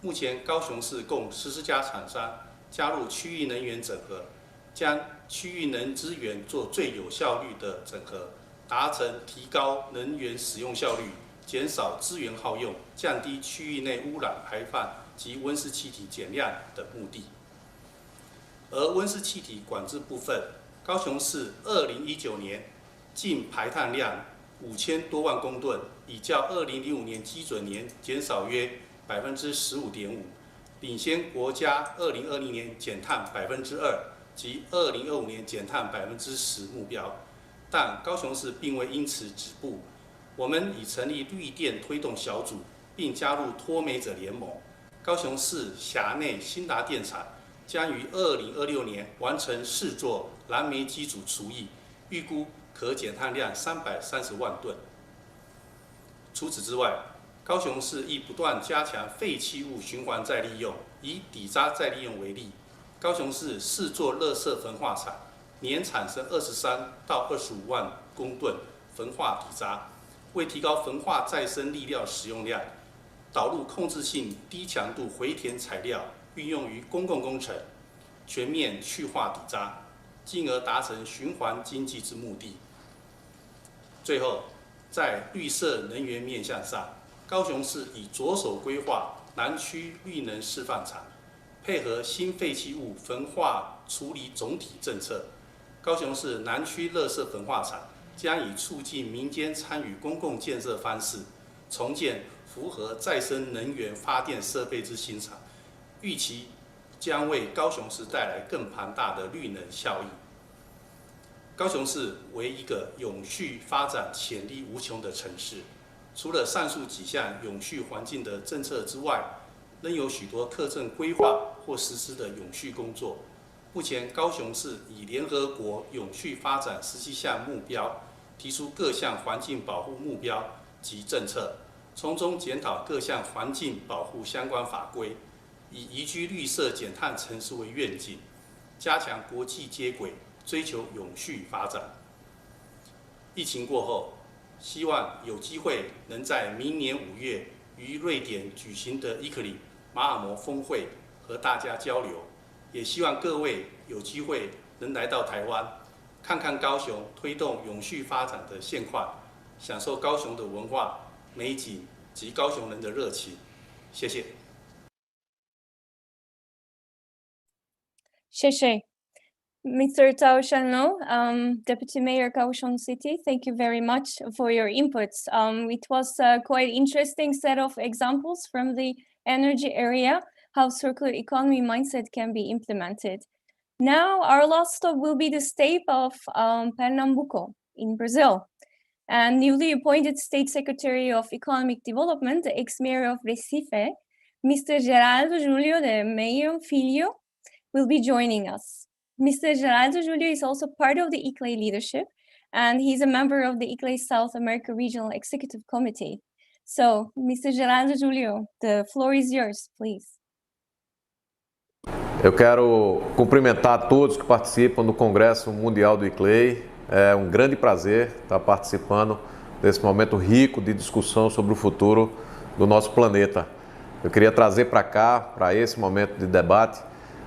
目前高雄市共14家厂商加入区域能源整合，将区域能资源做最有效率的整合，达成提高能源使用效率、减少资源耗用、降低区域内污染排放及温室气体减量的目的。而温室气体管制部分，高雄市2019年净排碳量5000多万公吨，已较2005年基准年减少约15.5%，领先国家2020年减碳2%及2025年减碳10%目标。但高雄市并未因此止步，我们已成立绿电推动小组，并加入脱煤者联盟。高雄市辖内新达电厂将于2026年完成4座燃煤机组除役，预估可减碳量330万吨。除此之外，高雄市亦不断加强废弃物循环再利用。以底渣再利用为例，高雄市4座垃圾焚化厂，年产生23到25万公吨焚化底渣。为提高焚化再生粒料使用量，导入控制性低强度回填材料，运用于公共工程，全面去化底渣，进而达成循环经济之目的。最后，在绿色能源面向上，高雄市已着手规划南区绿能示范场，配合新废弃物焚化处理总体政策。高雄市南区垃圾焚化厂将以促进民间参与公共建设方式，重建符合再生能源发电设备之新厂，预期将为高雄市带来更庞大的绿能效益。高雄市为一个永续发展潜力无穷的城市，除了上述几项永续环境的政策之外，仍有许多课政规划或实施的永续工作。目前，高雄市以联合国永续发展17项目标，提出各项环境保护目标及政策，从中检讨各项环境保护相关法规，以宜居绿色减碳城市为愿景，加强国际接轨，追求永续发展。疫情过后，希望有机会能在明年5月于瑞典举行的ICLEI马尔默峰会和大家交流。也希望各位有机会能来到台湾，看看高雄推动永续发展的现况，享受高雄的文化、美景及高雄人的热情。谢谢。谢谢。Mr. Tao Shanlo, Deputy Mayor Kaohsiung City, thank you very much for your inputs. It was a quite interesting set of examples from the energy area, how circular economy mindset can be implemented. Now, our last stop will be the state of Pernambuco in Brazil. And newly appointed State Secretary of Economic Development, the ex-mayor of Recife, Mr. Geraldo Júlio de Meio Filho, will be joining us. Mr. Geraldo Júlio is also part of the ICLEI leadership, and he's a member of the ICLEI South America Regional Executive Committee. So, Mr. Geraldo Júlio, the floor is yours, please. Eu quero cumprimentar todos que participam do Congresso Mundial do ICLEI. É um grande prazer estar participando desse momento rico de discussão sobre o futuro do nosso planeta. Eu queria trazer para cá, para esse momento de debate,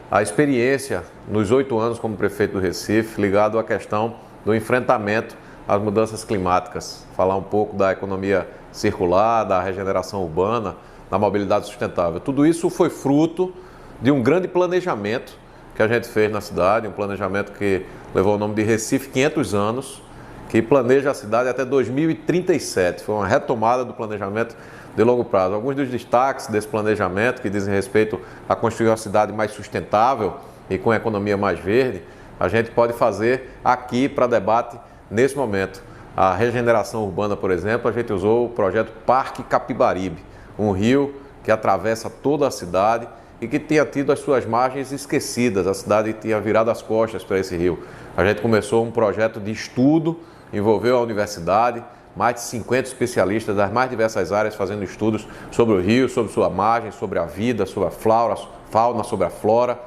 a experiência nos 8 anos como prefeito do Recife, ligado à questão do enfrentamento às mudanças climáticas. Falar um pouco da economia circular, da regeneração urbana, da mobilidade sustentável. Tudo isso foi fruto de um grande planejamento que a gente fez na cidade, um planejamento que levou o nome de Recife 500 anos, que planeja a cidade até 2037. Foi uma retomada do planejamento de longo prazo. Alguns dos destaques desse planejamento, que dizem respeito a construir uma cidade mais sustentável e com economia mais verde, a gente pode fazer aqui para debate nesse momento. A regeneração urbana, por exemplo, a gente usou o projeto Parque Capibaribe, um rio que atravessa toda a cidade e que tinha tido as suas margens esquecidas. A cidade tinha virado as costas para esse rio. A gente começou um projeto de estudo, envolveu a universidade, mais de 50 especialistas das mais diversas áreas fazendo estudos sobre o rio, sobre sua margem, sobre a vida, sobre a fauna, sobre a flora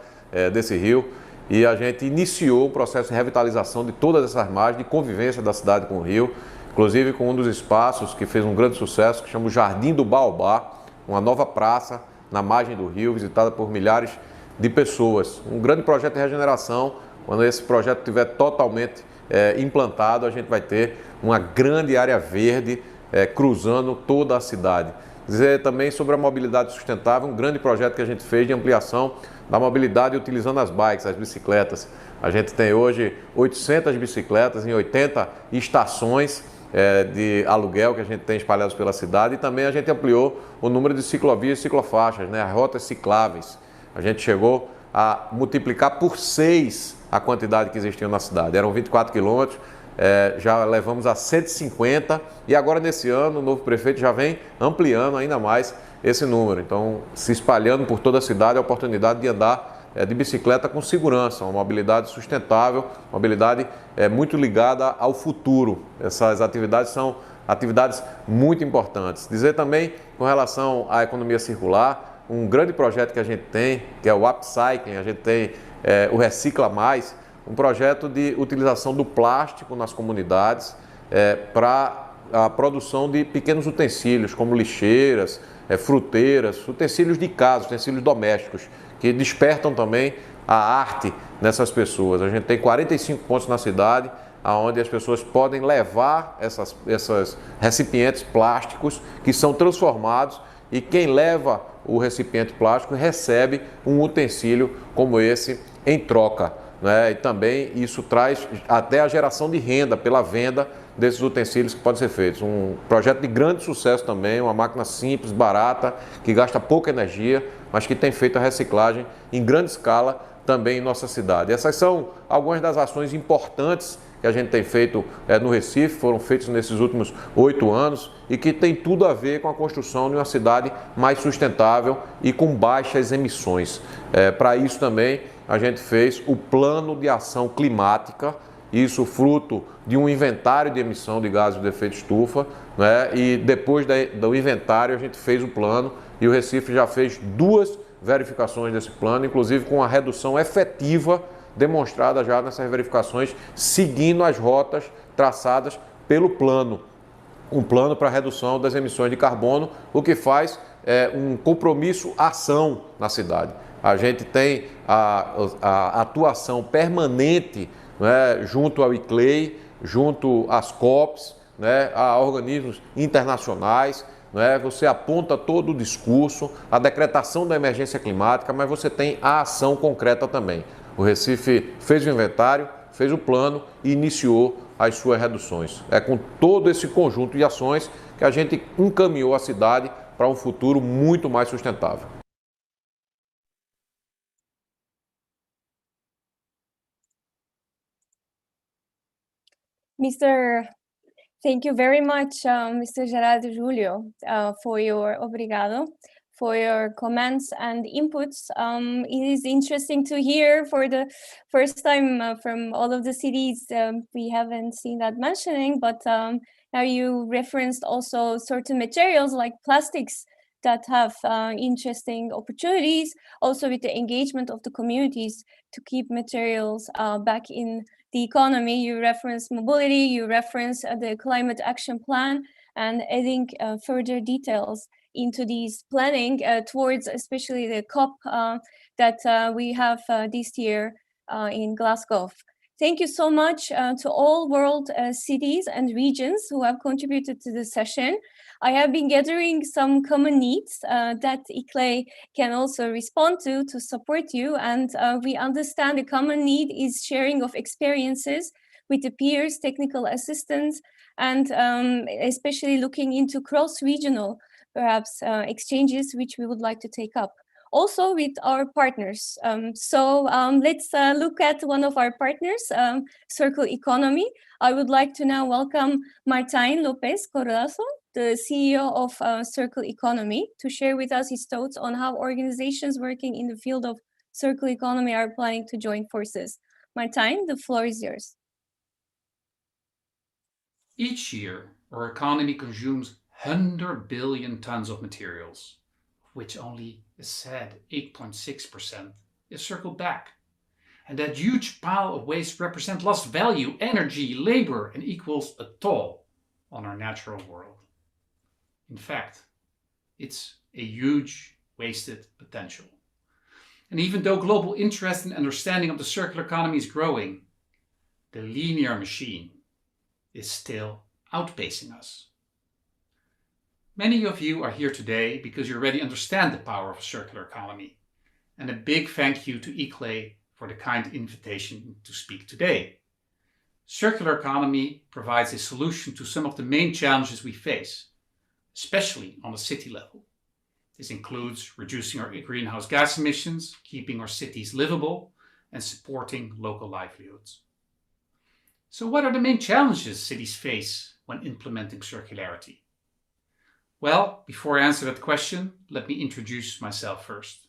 desse rio. E a gente iniciou o processo de revitalização de todas essas margens, de convivência da cidade com o rio, inclusive com um dos espaços que fez um grande sucesso, que chama o Jardim do Baobá, uma nova praça na margem do rio, visitada por milhares de pessoas. Um grande projeto de regeneração. Quando esse projeto estiver totalmente implantado, a gente vai ter uma grande área verde cruzando toda a cidade. Dizer também sobre a mobilidade sustentável, um grande projeto que a gente fez de ampliação da mobilidade utilizando as bikes, as bicicletas. A gente tem hoje 800 bicicletas em 80 estações de aluguel que a gente tem espalhados pela cidade, e também a gente ampliou o número de ciclovias e ciclofaixas, as rotas cicláveis. A gente chegou a multiplicar por 6 a quantidade que existia na cidade. Eram 24 quilômetros, já levamos a 150 e agora nesse ano o novo prefeito já vem ampliando ainda mais esse número. Então, se espalhando por toda a cidade a oportunidade de andar de bicicleta com segurança, uma mobilidade sustentável, mobilidade muito ligada ao futuro. Essas atividades são atividades muito importantes. Dizer também, com relação à economia circular, um grande projeto que a gente tem, que é o upcycling, a gente tem o Recicla Mais, um projeto de utilização do plástico nas comunidades para a produção de pequenos utensílios, como lixeiras, fruteiras, utensílios de casa, utensílios domésticos, que despertam também a arte nessas pessoas. A gente tem 45 pontos na cidade, onde as pessoas podem levar esses recipientes plásticos que são transformados, e quem leva o recipiente plástico recebe um utensílio como esse em troca, E também isso traz até a geração de renda pela venda desses utensílios que podem ser feitos. Um projeto de grande sucesso também, uma máquina simples, barata, que gasta pouca energia, mas que tem feito a reciclagem em grande escala também em nossa cidade. Essas são algumas das ações importantes que a gente tem feito no Recife, foram feitos nesses últimos 8 anos e que tem tudo a ver com a construção de uma cidade mais sustentável e com baixas emissões. Para isso também a gente fez o Plano de Ação Climática, isso fruto de um inventário de emissão de gases de efeito estufa, e depois do inventário a gente fez o plano e o Recife já fez 2 verificações desse plano, inclusive com a redução efetiva demonstrada já nessas verificações, seguindo as rotas traçadas pelo plano. Um plano para redução das emissões de carbono, o que faz um compromisso ação na cidade. A gente tem a atuação permanente junto ao ICLEI, junto às COPs, a organismos internacionais. Você aponta todo o discurso, a decretação da emergência climática, mas você tem a ação concreta também. O Recife fez o inventário, fez o plano e iniciou as suas reduções. É com todo esse conjunto de ações que a gente encaminhou a cidade para um futuro muito mais sustentável. Thank you very much, Mr. Gerardo Julio, for your obrigado, for your comments and inputs. It is interesting to hear for the first time from all of the cities. We haven't seen that mentioning, but now you referenced also certain materials like plastics that have interesting opportunities, also with the engagement of the communities to keep materials back in the economy. You reference mobility, you reference the climate action plan, and adding further details into these planning towards especially the COP that we have this year in Glasgow. Thank you so much to all world cities and regions who have contributed to the session. I have been gathering some common needs that ICLEI can also respond to support you. And we understand the common need is sharing of experiences with the peers, technical assistance, and especially looking into cross-regional, perhaps, exchanges, which we would like to take up. Also with our partners. Let's look at one of our partners, Circle Economy. I would like to now welcome Martín López Corrazo, the CEO of Circle Economy, to share with us his thoughts on how organizations working in the field of circle economy are planning to join forces. Martín, the floor is yours. Each year, our economy consumes 100 billion tons of materials, of which only a sad 8.6% is circled back. And that huge pile of waste represents lost value, energy, labor, and equals a toll on our natural world. In fact, it's a huge wasted potential. And even though global interest and understanding of the circular economy is growing, the linear machine is still outpacing us. Many of you are here today because you already understand the power of a circular economy. And a big thank you to ICLEI for the kind invitation to speak today. Circular economy provides a solution to some of the main challenges we face, especially on the city level. This includes reducing our greenhouse gas emissions, keeping our cities livable, and supporting local livelihoods. So what are the main challenges cities face when implementing circularity? Well, before I answer that question, let me introduce myself first.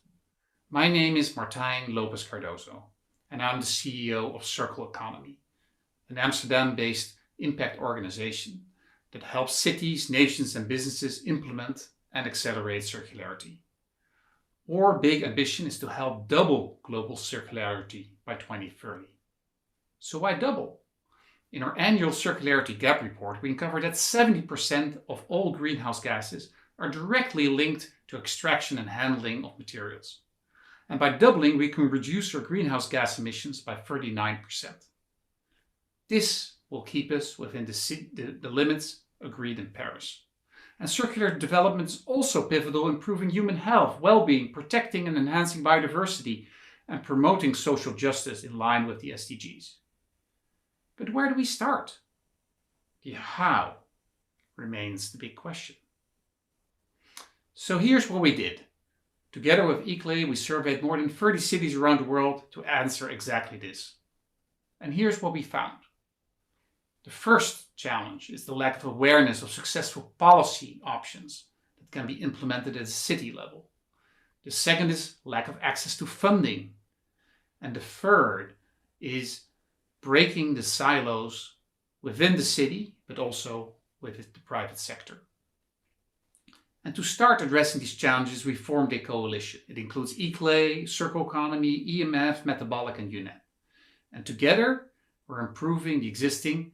My name is Martín López Cardoso, and I'm the CEO of Circle Economy, an Amsterdam-based impact organization that helps cities, nations, and businesses implement and accelerate circularity. Our big ambition is to help double global circularity by 2030. So why double? In our annual Circularity Gap Report, we uncovered that 70% of all greenhouse gases are directly linked to extraction and handling of materials. And by doubling, we can reduce our greenhouse gas emissions by 39%. This will keep us within the limits agreed in Paris. And circular development is also pivotal in improving human health, well-being, protecting and enhancing biodiversity, and promoting social justice in line with the SDGs. But where do we start? The how remains the big question. So here's what we did. Together with ICLEI, we surveyed more than 30 cities around the world to answer exactly this. And here's what we found. The first challenge is the lack of awareness of successful policy options that can be implemented at a city level. The second is lack of access to funding. And the third is breaking the silos within the city, but also with the private sector. And to start addressing these challenges, we formed a coalition. It includes ICLEI, Circle Economy, EMF, Metabolic, and UNEP. And together, we're improving the existing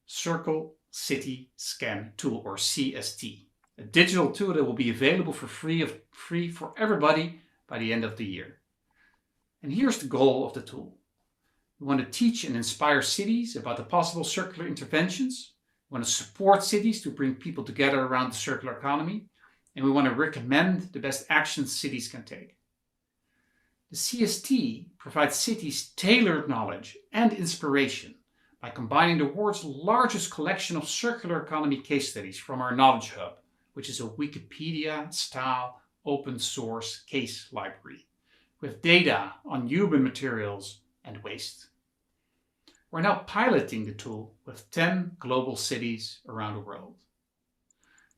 Circle City Scan tool, or CST, a digital tool that will be available for free for everybody by the end of the year. And here's the goal of the tool. We want to teach and inspire cities about the possible circular interventions. We want to support cities to bring people together around the circular economy. And we want to recommend the best actions cities can take. The CST provides cities tailored knowledge and inspiration by combining the world's largest collection of circular economy case studies from our Knowledge Hub, which is a Wikipedia-style open source case library, with data on human materials and waste. We're now piloting the tool with 10 global cities around the world.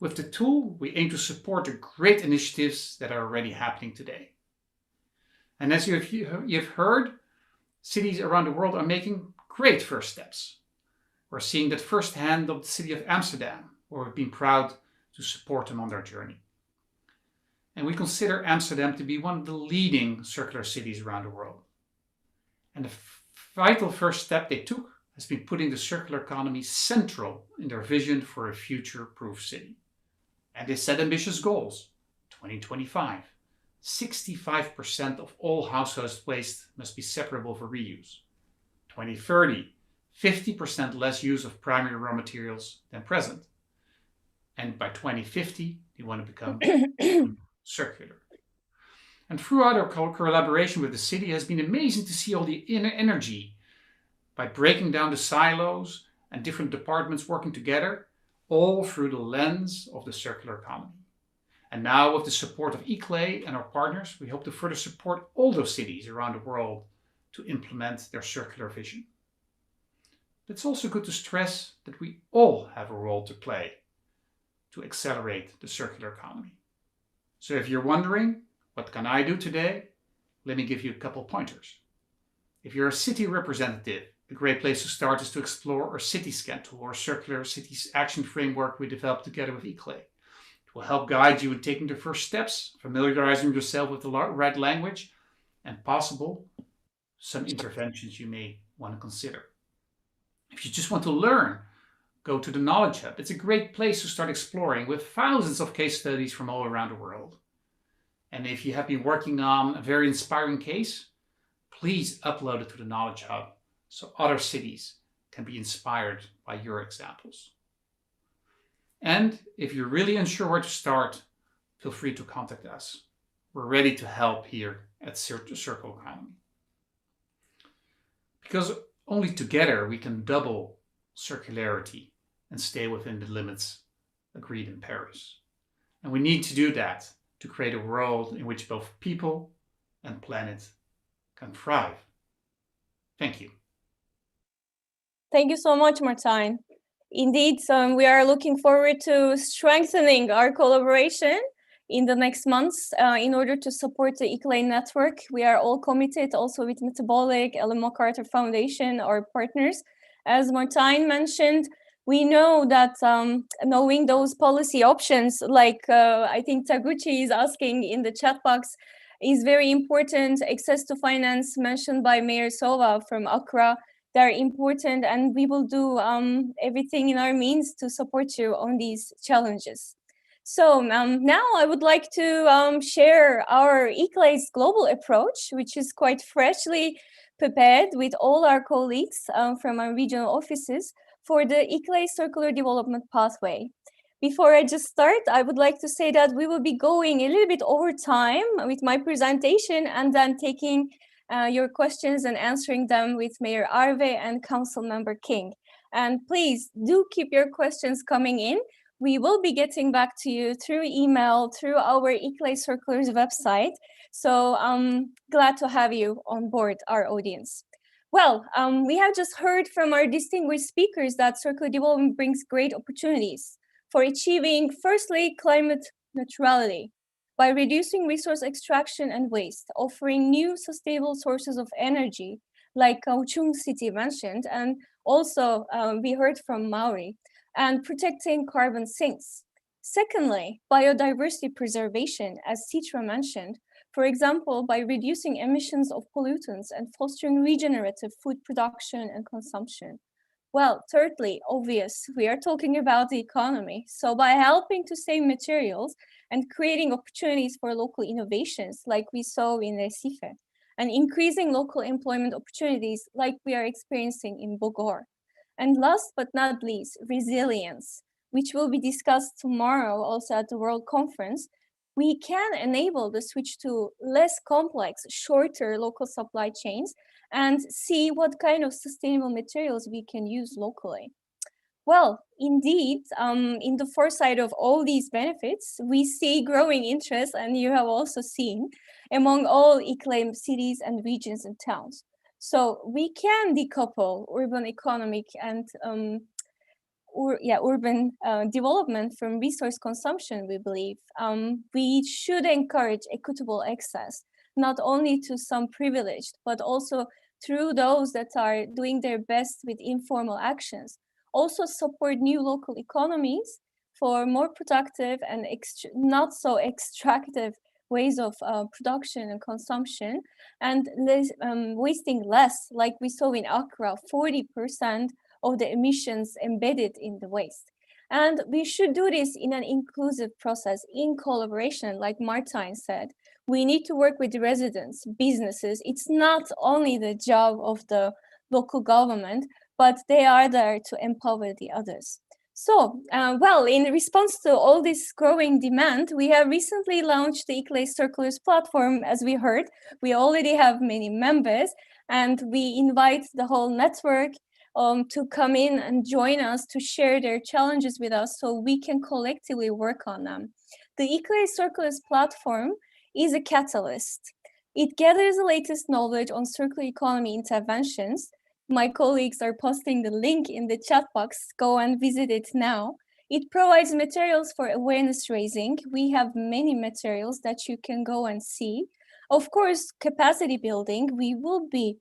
With the tool, we aim to support the great initiatives that are already happening today. And as you've heard, cities around the world are making great first steps. We're seeing that firsthand of the city of Amsterdam, where we've been proud to support them on their journey. And we consider Amsterdam to be one of the leading circular cities around the world. And the vital first step they took has been putting the circular economy central in their vision for a future-proof city. And they set ambitious goals. 2025, 65% of all household waste must be separable for reuse. 2030, 50% less use of primary raw materials than present. And by 2050, they want to become circular. And throughout our collaboration with the city, it has been amazing to see all the inner energy by breaking down the silos and different departments working together, all through the lens of the circular economy. And now, with the support of ICLEI and our partners, we hope to further support all those cities around the world to implement their circular vision. But it's also good to stress that we all have a role to play to accelerate the circular economy. So if you're wondering, what can I do today? Let me give you a couple pointers. If you're a city representative, a great place to start is to explore our City Scan tool, or Circular Cities Action Framework we developed together with ICLEI. It will help guide you in taking the first steps, familiarizing yourself with the right language, and possible some interventions you may want to consider. If you just want to learn, go to the Knowledge Hub. It's a great place to start exploring with thousands of case studies from all around the world. And if you have been working on a very inspiring case, please upload it to the Knowledge Hub so other cities can be inspired by your examples. And if you're really unsure where to start, feel free to contact us. We're ready to help here at Circle Economy. Because only together we can double circularity and stay within the limits agreed in Paris. And we need to do that to create a world in which both people and planet can thrive. Thank you. Thank you so much, Martijn. Indeed, we are looking forward to strengthening our collaboration in the next months in order to support the ICLEI network. We are all committed also with Metabolic, Ellen MacArthur Foundation, our partners. As Martijn mentioned, we know that knowing those policy options, like I think Taguchi is asking in the chat box, is very important. Access to finance mentioned by Mayor Sova from Accra, they're important, and we will do everything in our means to support you on these challenges. So now I would like to share our ICLEI's global approach, which is quite freshly prepared with all our colleagues from our regional offices for the ICLEI Circular Development Pathway. Before I just start, I would like to say that we will be going a little bit over time with my presentation and then taking your questions and answering them with Mayor Arve and Council Member King. And please do keep your questions coming in. We will be getting back to you through email, through our ICLEI Circulars website. So I'm glad to have you on board, our audience. Well, we have just heard from our distinguished speakers that circular development brings great opportunities for achieving, firstly, climate neutrality by reducing resource extraction and waste, offering new sustainable sources of energy, like Chung City mentioned, and also we heard from Mauri, and protecting carbon sinks. Secondly, biodiversity preservation, as Citra mentioned, for example, by reducing emissions of pollutants and fostering regenerative food production and consumption. Well, thirdly, obvious, we are talking about the economy. So by helping to save materials and creating opportunities for local innovations, like we saw in Recife, and increasing local employment opportunities like we are experiencing in Bogor. And last but not least, resilience, which will be discussed tomorrow also at the World Conference. we can enable the switch to less complex, shorter local supply chains and see what kind of sustainable materials we can use locally. Well, indeed, in the foresight of all these benefits, we see growing interest, and you have also seen, among all ICLEI cities and regions and towns. So we can decouple urban economic and urban development from resource consumption, we believe. We should encourage equitable access, not only to some privileged, but also through those that are doing their best with informal actions. Also support new local economies for more productive and not so extractive ways of production and consumption, and wasting less, like we saw in Accra, 40% of the emissions embedded in the waste. And we should do this in an inclusive process, in collaboration, like Martijn said. We need to work with the residents, businesses. It's not only the job of the local government, but they are there to empower the others. So, well, in response to all this growing demand, we have recently launched the ICLEI Circulars platform. As we heard, we already have many members, and we invite the whole network to come in and join us to share their challenges with us so we can collectively work on them. The ICLEI Circulars platform is a catalyst. It gathers the latest knowledge on circular economy interventions. My colleagues are posting the link in the chat box. Go and visit it now. It provides materials for awareness raising. We have many materials that you can go and see. Of course, capacity building. We will be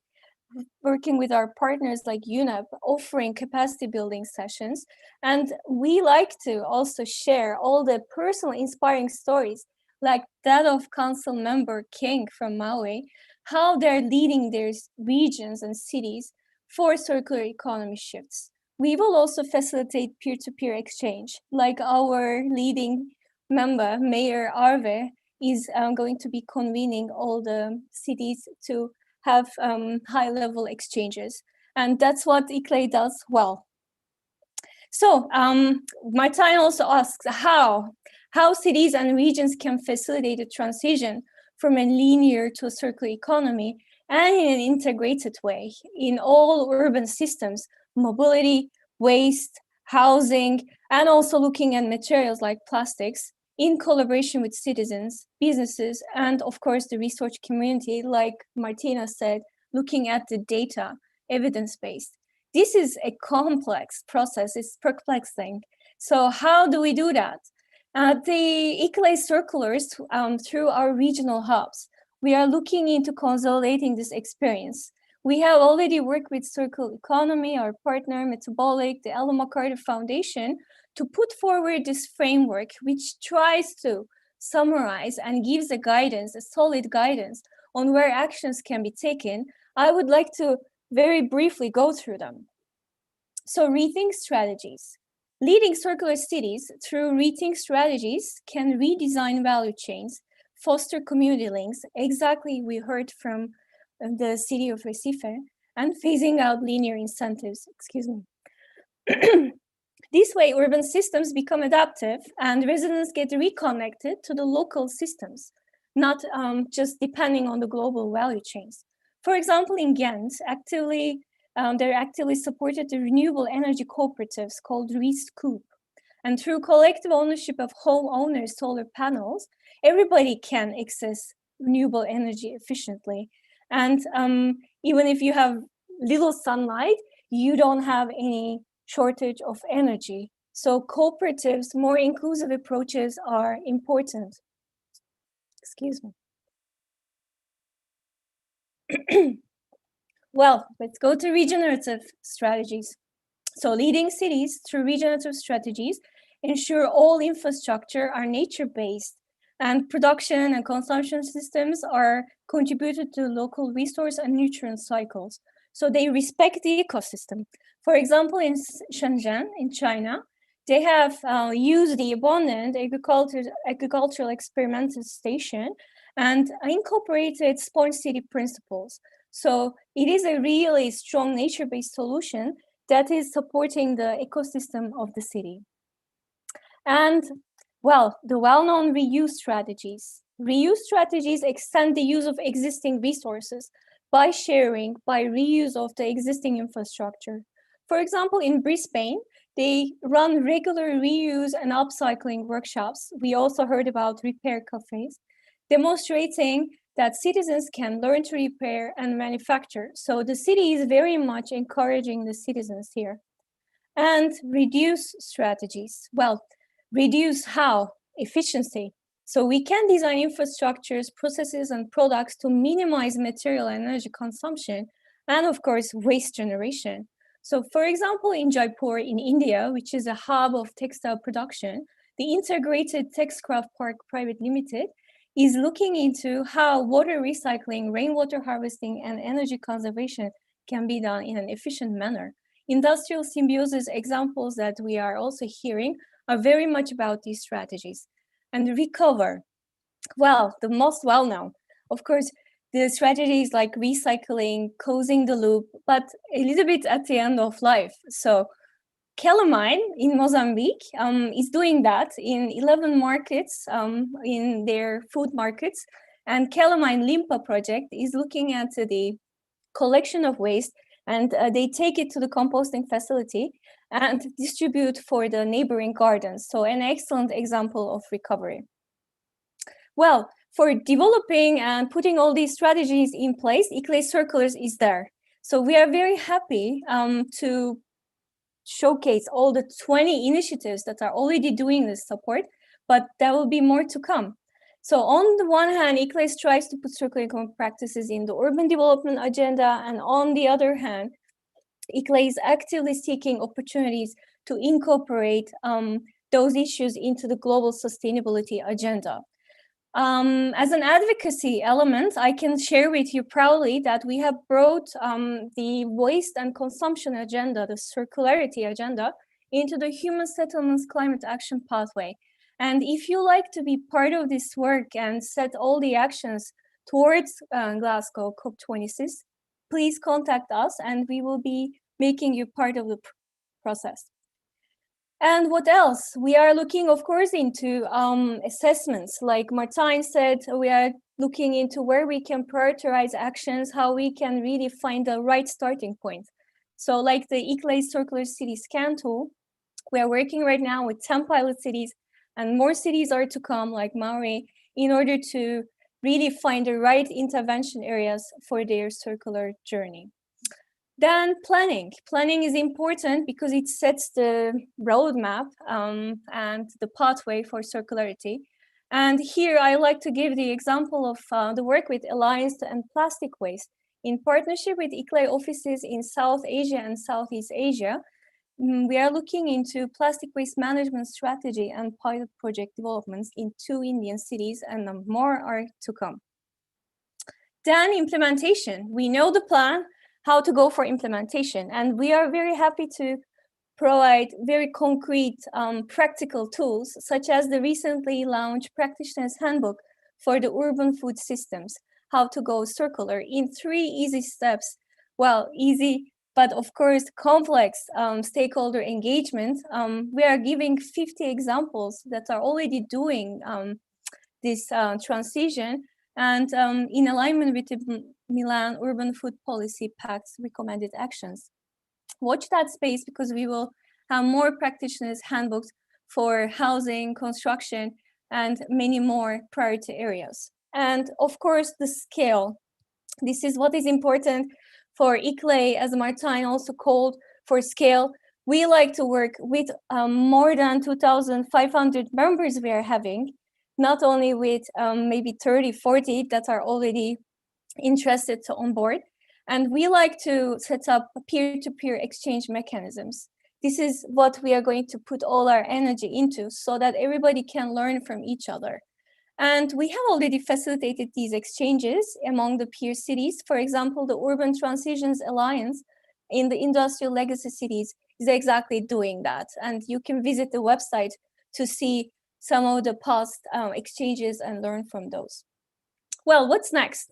working with our partners like UNEP, offering capacity building sessions. And we like to also share all the personal inspiring stories, like that of council member King from Maui, how they're leading their regions and cities for circular economy shifts. We will also facilitate peer-to-peer exchange, like our leading member, Mayor Arve, is going to be convening all the cities to have high-level exchanges. And that's what ICLEI does well. So Martijn also asks how cities and regions can facilitate a transition from a linear to a circular economy, and in an integrated way in all urban systems, mobility, waste, housing, and also looking at materials like plastics in collaboration with citizens, businesses, and of course the research community, like Martina said, looking at the data, evidence-based. This is a complex process, it's perplexing. So how do we do that? The ICLEI Circulars, through our regional hubs, we are looking into consolidating this experience. We have already worked with Circular Economy, our partner, Metabolic, the Ellen MacArthur Foundation, to put forward this framework, which tries to summarize and gives a guidance, a solid guidance on where actions can be taken. I would like to very briefly go through them. So rethink strategies. Leading circular cities through rethink strategies can redesign value chains, foster community links, exactly we heard from the city of Recife, and phasing out linear incentives, excuse me. This way, urban systems become adaptive and residents get reconnected to the local systems, not just depending on the global value chains. For example, in Ghent, they're actively supported the renewable energy cooperatives called ReScoop. And through collective ownership of homeowners' solar panels, everybody can access renewable energy efficiently. And even if you have little sunlight, you don't have any shortage of energy. So cooperatives, more inclusive approaches are important. Excuse me. Well, let's go to regenerative strategies. So leading cities through regenerative strategies ensure all infrastructure are nature-based and production and consumption systems are contributed to local resource and nutrient cycles. So they respect the ecosystem. For example, in Shenzhen, in China, they have used the abundant agricultural experimental station and incorporated sponge city principles. So it is a really strong nature-based solution that is supporting the ecosystem of the city. And Well, the well-known reuse strategies. Reuse strategies extend the use of existing resources by sharing, by reuse of the existing infrastructure. For example, in Brisbane, they run regular reuse and upcycling workshops. We also heard about repair cafes, demonstrating that citizens can learn to repair and manufacture. So the city is very much encouraging the citizens here. And reduce strategies. Well, reduce how? Efficiency. So we can design infrastructures, processes, and products to minimize material and energy consumption, and of course, waste generation. So for example, in Jaipur, in India, which is a hub of textile production, the Integrated Texcraft Park Private Limited is looking into how water recycling, rainwater harvesting, and energy conservation can be done in an efficient manner. Industrial symbiosis examples that we are also hearing are very much about these strategies. And recover, well, the most well-known, of course, the strategies like recycling, closing the loop, but a little bit at the end of life. So Calamine in Mozambique is doing that in 11 markets, in their food markets. And Calamine Limpa project is looking at the collection of waste, and they take it to the composting facility and distribute for the neighboring gardens. So an excellent example of recovery. Well, for developing and putting all these strategies in place, ICLEI Circulars is there. So we are very happy to showcase all the 20 initiatives that are already doing this support, but there will be more to come. So on the one hand, ICLEI strives to put circular economic practices in the urban development agenda, and on the other hand, ICLEI is actively seeking opportunities to incorporate those issues into the global sustainability agenda. As an advocacy element, I can share with you proudly that we have brought the waste and consumption agenda, the circularity agenda, into the Human Settlements Climate Action Pathway. And if you like to be part of this work and set all the actions towards Glasgow COP26, please contact us and we will be making you part of the process. And what else? We are looking, of course, into assessments. Like Martijn said, we are looking into where we can prioritize actions, how we can really find the right starting point. So like the ICLEI Circular City Scan tool, we are working right now with 10 pilot cities, and more cities are to come, like Maui, in order to really find the right intervention areas for their circular journey. Then planning. Planning is important because it sets the roadmap and the pathway for circularity. And here I like to give the example of the work with Alliance to End Plastic Waste. In partnership with ICLEI offices in South Asia and Southeast Asia, we are looking into plastic waste management strategy and pilot project developments in 2 Indian cities, and more are to come. Then implementation. We know the plan, how to go for implementation, and we are very happy to provide very concrete practical tools, such as the recently launched Practitioner's Handbook for the Urban Food Systems, how to go circular in 3 easy steps. Well, easy, but of course, complex stakeholder engagement. We are giving 50 examples that are already doing this transition, and in alignment with the Milan Urban Food Policy Pact's recommended actions. Watch that space, because we will have more practitioners' handbooks for housing, construction, and many more priority areas. And of course, the scale. This is what is important for ICLEI, as Martijn also called for scale. We like to work with more than 2,500 members we are having, not only with maybe 30, 40 that are already interested to onboard. And we like to set up peer-to-peer exchange mechanisms. This is what we are going to put all our energy into, so that everybody can learn from each other. And we have already facilitated these exchanges among the peer cities. For example, the Urban Transitions Alliance in the industrial legacy cities is exactly doing that. And you can visit the website to see some of the past exchanges and learn from those. Well, what's next?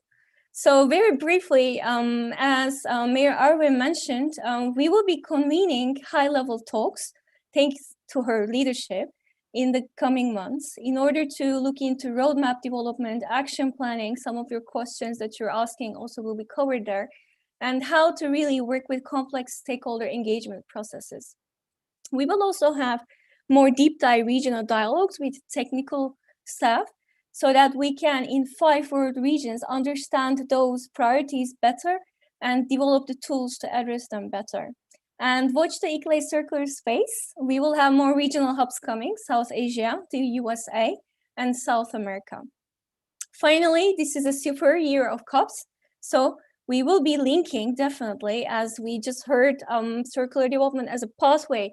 So very briefly, as Mayor Arve mentioned, we will be convening high-level talks, thanks to her leadership, in the coming months in order to look into roadmap development, action planning. Some of your questions that you're asking also will be covered there, and how to really work with complex stakeholder engagement processes. We will also have more deep dive regional dialogues with technical staff so that we can, in 5 world regions, understand those priorities better and develop the tools to address them better. And watch the ICLEI Circular space. We will have more regional hubs coming, South Asia, the USA, and South America. Finally, this is a super year of COPs. So we will be linking, definitely, as we just heard, circular development as a pathway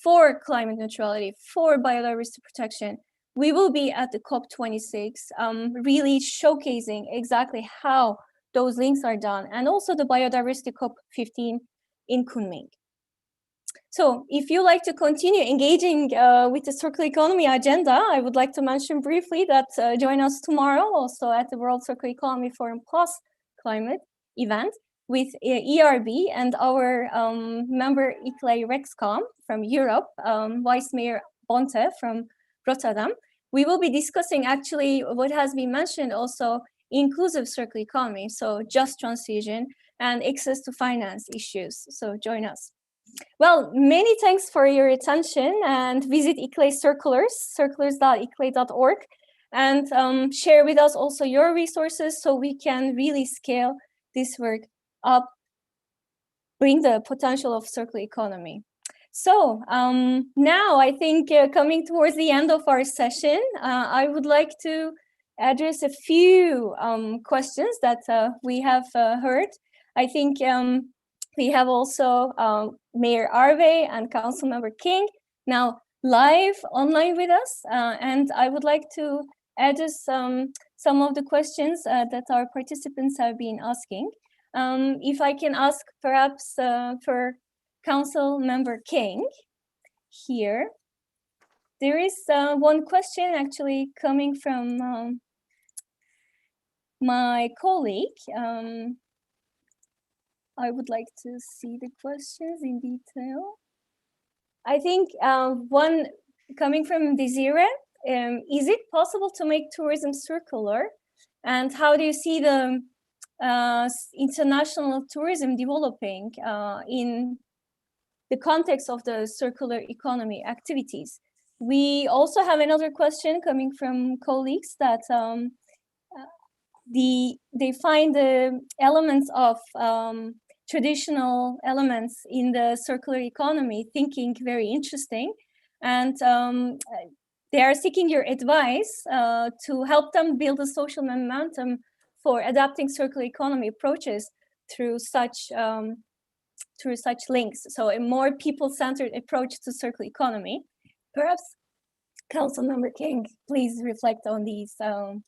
for climate neutrality, for biodiversity protection. We will be at the COP26, really showcasing exactly how those links are done, and also the biodiversity COP15 in Kunming. So if you like to continue engaging with the circular economy agenda, I would like to mention briefly that join us tomorrow also at the World Circular Economy Forum Plus Climate event with ERB and our member ICLEI Rexcom from Europe, Vice Mayor Bonte from Rotterdam. We will be discussing actually what has been mentioned also, inclusive circular economy, so just transition and access to finance issues. So join us. Well, many thanks for your attention, and visit ICLEI Circulars, circulars.iclei.org, and share with us also your resources so we can really scale this work up, bring the potential of circular economy. So now I think coming towards the end of our session, I would like to address a few questions that we have heard. I think we have also Mayor Arve and Councilmember King now live online with us, and I would like to address some of the questions that our participants have been asking. If I can ask perhaps for Councilmember King here. There is one question actually coming from my colleague. I would like to see the questions in detail. I think one coming from Desire, is it possible to make tourism circular? And how do you see the international tourism developing in the context of the circular economy activities? We also have another question coming from colleagues that they find the elements of traditional elements in the circular economy thinking very interesting, and they are seeking your advice to help them build a social momentum for adapting circular economy approaches through such links. So a more people-centered approach to circular economy. Perhaps Councilmember King, please reflect on these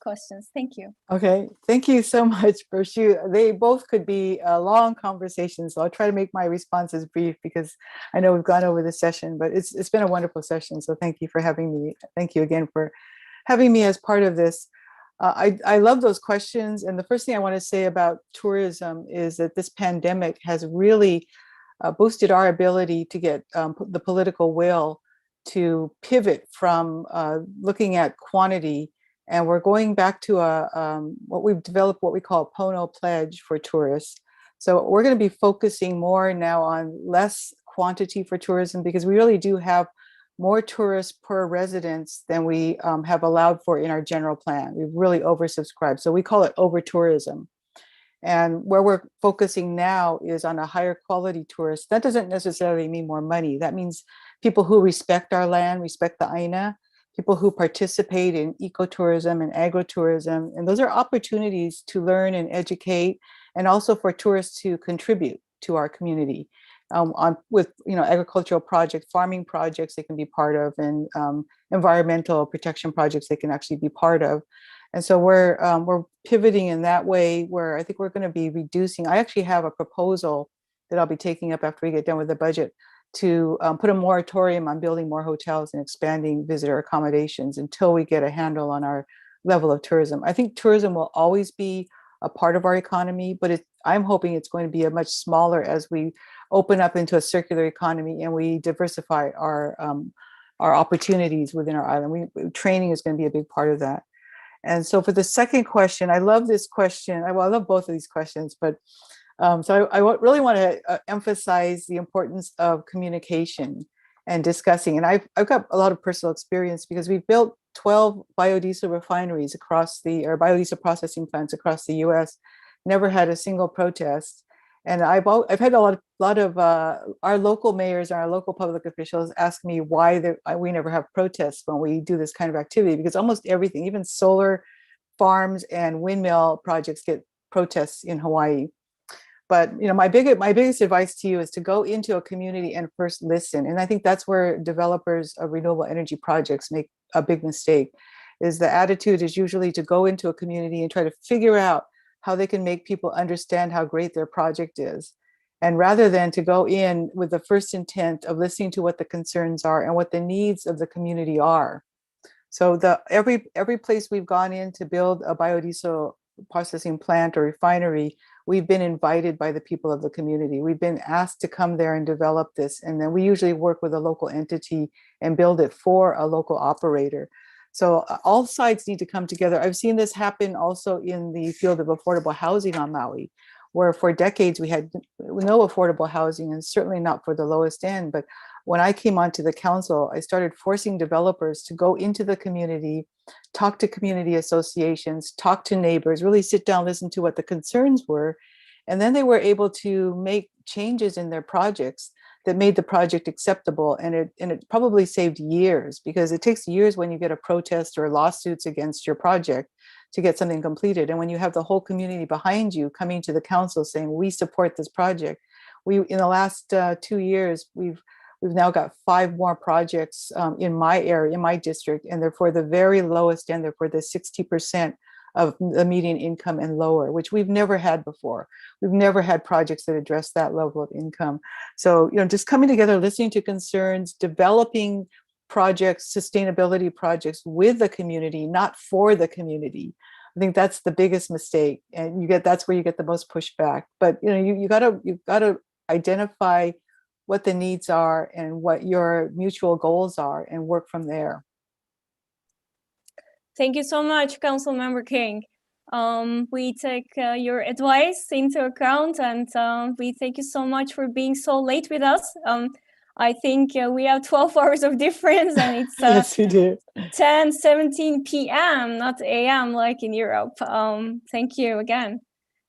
questions. Thank you. Okay, thank you so much, Bershu. They both could be long conversations, so I'll try to make my responses brief because I know we've gone over the session, but it's been a wonderful session. So thank you for having me. Thank you again for having me as part of this. I love those questions. And the first thing I want to say about tourism is that this pandemic has really boosted our ability to get the political will to pivot from looking at quantity, and we're going back to what we've developed, what we call a Pono pledge for tourists. So we're going to be focusing more now on less quantity for tourism, because we really do have more tourists per residence than we have allowed for in our general plan. We've really oversubscribed. So we call it over tourism. And where we're focusing now is on a higher quality tourist. That doesn't necessarily mean more money. That means people who respect our land, respect the Aina, people who participate in ecotourism and agrotourism. And those are opportunities to learn and educate, and also for tourists to contribute to our community with agricultural projects, farming projects they can be part of, and environmental protection projects they can actually be part of. And so we're pivoting in that way, where I think we're going to be reducing. I actually have a proposal that I'll be taking up after we get done with the budget to put a moratorium on building more hotels and expanding visitor accommodations until we get a handle on our level of tourism. I think tourism will always be a part of our economy, but I'm hoping it's going to be a much smaller as we open up into a circular economy and we diversify our our opportunities within our island. Training is going to be a big part of that. And so for the second question, I love this question. I love both of these questions, but so I really want to emphasize the importance of communication and discussing. And I've got a lot of personal experience because we've built 12 biodiesel refineries or biodiesel processing plants across the US, never had a single protest. And I've had a lot of our local mayors and our local public officials ask me why we never have protests when we do this kind of activity, because almost everything, even solar farms and windmill projects, get protests in Hawaii. But my biggest advice to you is to go into a community and first listen. And I think that's where developers of renewable energy projects make a big mistake. Is the attitude is usually to go into a community and try to figure out how they can make people understand how great their project is. And rather than to go in with the first intent of listening to what the concerns are and what the needs of the community are. So every place we've gone in to build a biodiesel processing plant or refinery, we've been invited by the people of the community. We've been asked to come there and develop this. And then we usually work with a local entity and build it for a local operator. So all sides need to come together. I've seen this happen also in the field of affordable housing on Maui, where for decades we had no affordable housing, and certainly not for the lowest end. But when I came onto the council, I started forcing developers to go into the community, talk to community associations, talk to neighbors, really sit down, listen to what the concerns were. And then they were able to make changes in their projects that made the project acceptable. And it probably saved years, because it takes years when you get a protest or lawsuits against your project to get something completed. And when you have the whole community behind you coming to the council saying, we support this project. In the last 2 years, we've now got 5 more projects in my area, in my district, and they're for the very lowest end. They're for the 60% of the median income and lower, which we've never had before. We've never had projects that address that level of income. So, just coming together, listening to concerns, developing projects, sustainability projects with the community, not for the community. I think that's the biggest mistake, and that's where you get the most pushback. But you gotta identify what the needs are and what your mutual goals are, and work from there. Thank you so much, Councilmember King. We take your advice into account, and we thank you so much for being so late with us. I think we have 12 hours of difference, and it's yes, we do. 10:17 p.m., not a.m. like in Europe. Thank you again.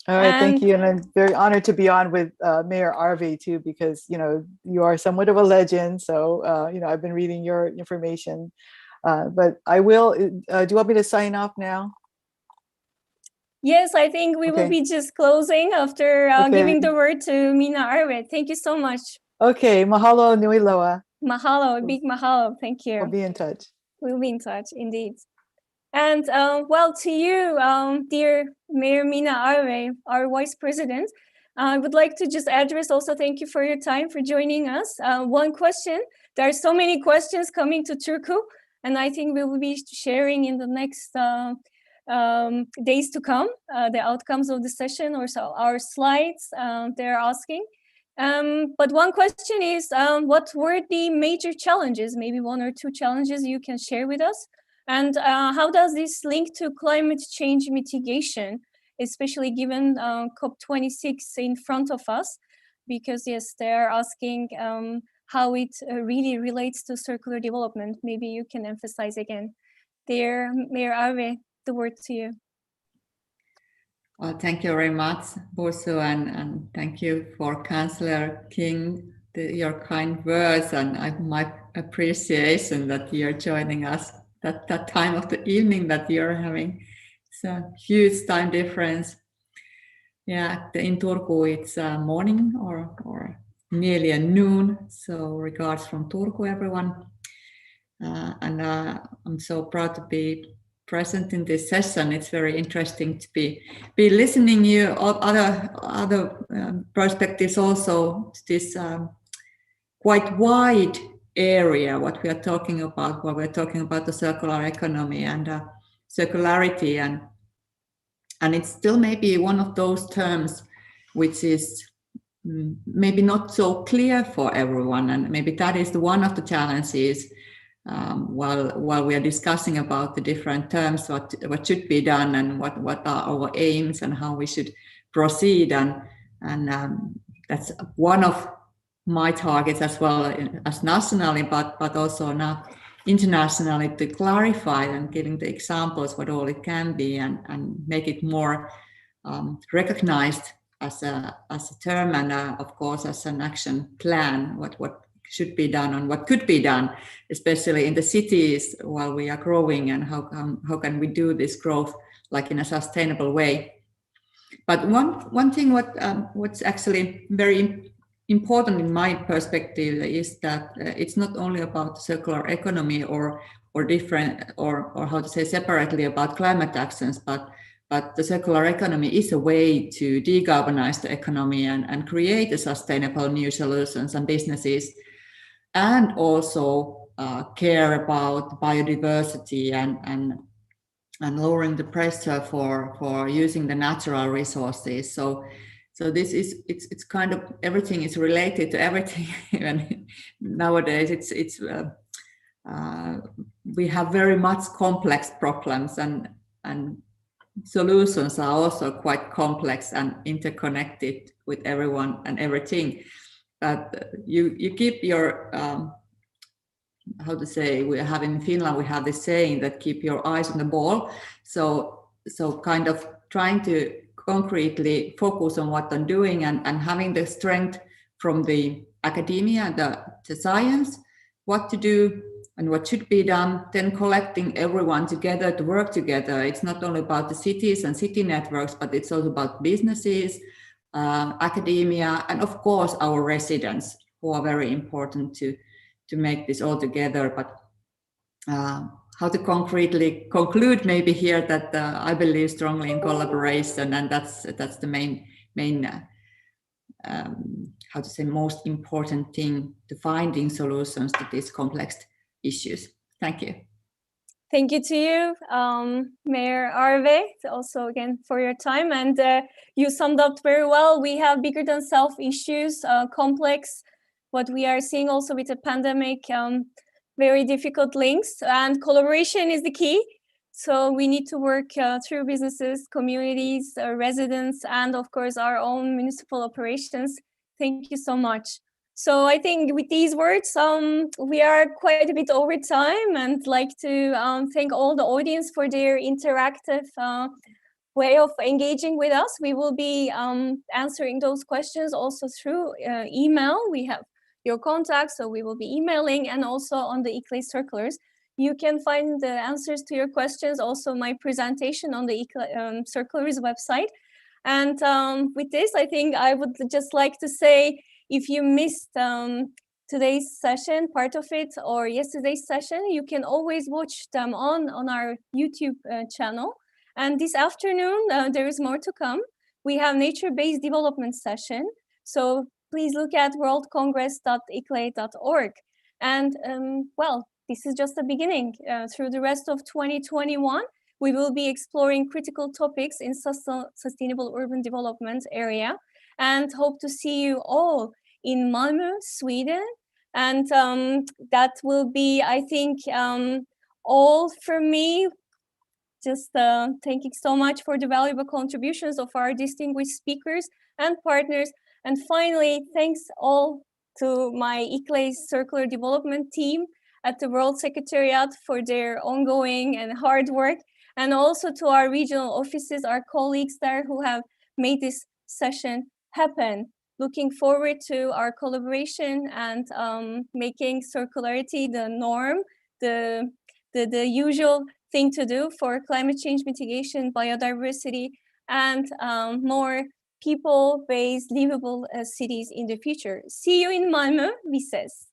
All right, thank you. And I'm very honored to be on with Mayor Arve too, because, you are somewhat of a legend. So, I've been reading your information. But I will, do you want me to sign off now? Yes, I think we will be just closing after giving the word to Mina Arve. Thank you so much. Okay, mahalo nui loa. Mahalo, big mahalo. Thank you. We'll be in touch. We'll be in touch, indeed. And to you, dear Mayor Mina Arve, our Vice President, I would like to just address also, thank you for your time, for joining us. One question, there are so many questions coming to Turku, and I think we will be sharing in the next days to come, the outcomes of the session, or so our slides they're asking. But one question is, what were the major challenges, maybe 1 or 2 challenges you can share with us? And how does this link to climate change mitigation, especially given COP26 in front of us? Because yes, they're asking how it really relates to circular development. Maybe you can emphasize again. Dear Mayor Arve, the word to you. Well, thank you very much, Bursu, and thank you for Councillor King, your kind words, and my appreciation that you're joining us at that time of the evening that you're having. It's a huge time difference. Yeah, in Turku it's morning or nearly a noon. So regards from Turku, everyone. And I'm so proud to be present in this session. It's very interesting to be listening you other perspectives also to this quite wide area what we are talking about when we're talking about the circular economy and circularity, and it's still maybe one of those terms which is maybe not so clear for everyone, and maybe that is one of the challenges while we are discussing about the different terms, what should be done and what are our aims and how we should proceed, and that's one of my targets as well as nationally, but also now internationally, to clarify and giving the examples what all it can be and make it more recognized as a term and of course as an action plan, what should be done and what could be done, especially in the cities while we are growing, and how can we do this growth like in a sustainable way. But one thing what's actually very important in my perspective is that it's not only about circular economy or different or how to say separately about climate actions, but the circular economy is a way to decarbonize the economy and create a sustainable new solutions and businesses, and also care about biodiversity and lowering the pressure for using the natural resources. So this is it's kind of everything is related to everything. And nowadays it's we have very much complex problems, and solutions are also quite complex and interconnected with everyone and everything. But you keep your how to say, we have in Finland, we have this saying that keep your eyes on the ball. So kind of trying to concretely focus on what I'm doing and having the strength from the academia, the science, what to do and what should be done, then collecting everyone together to work together. It's not only about the cities and city networks, but it's also about businesses, academia, and of course our residents, who are very important to make this all together. But how to concretely conclude maybe here that I believe strongly in collaboration, and that's the main how to say most important thing to finding solutions to these complex issues. Thank you. Thank you to you, Mayor Arve, also again for your time. And you summed up very well. We have bigger than self issues, complex, what we are seeing also with the pandemic, very difficult links, and collaboration is the key. So we need to work through businesses, communities, residents, and of course our own municipal operations. Thank you so much. So I think with these words, we are quite a bit over time, and like to thank all the audience for their interactive way of engaging with us. We will be answering those questions also through email. We have your contacts, so we will be emailing, and also on the ICLEI Circulars. You can find the answers to your questions, also my presentation on the ICLEI Circulars website. And with this, I think I would just like to say, if you missed today's session, part of it, or yesterday's session, you can always watch them on our YouTube channel. And this afternoon, there is more to come. We have nature-based development session. So please look at worldcongress.iclei.org. And well, this is just the beginning. Through the rest of 2021, we will be exploring critical topics in sustainable urban development area, and hope to see you all in Malmö, Sweden. And that will be, I think, all from me. Just thanking so much for the valuable contributions of our distinguished speakers and partners. And finally, thanks all to my ICLEI Circular Development team at the World Secretariat for their ongoing and hard work, and also to our regional offices, our colleagues there who have made this session happen. Looking forward to our collaboration and making circularity the norm, the usual thing to do for climate change mitigation, biodiversity, and more people-based livable cities in the future. See you in Malmö, vi ses.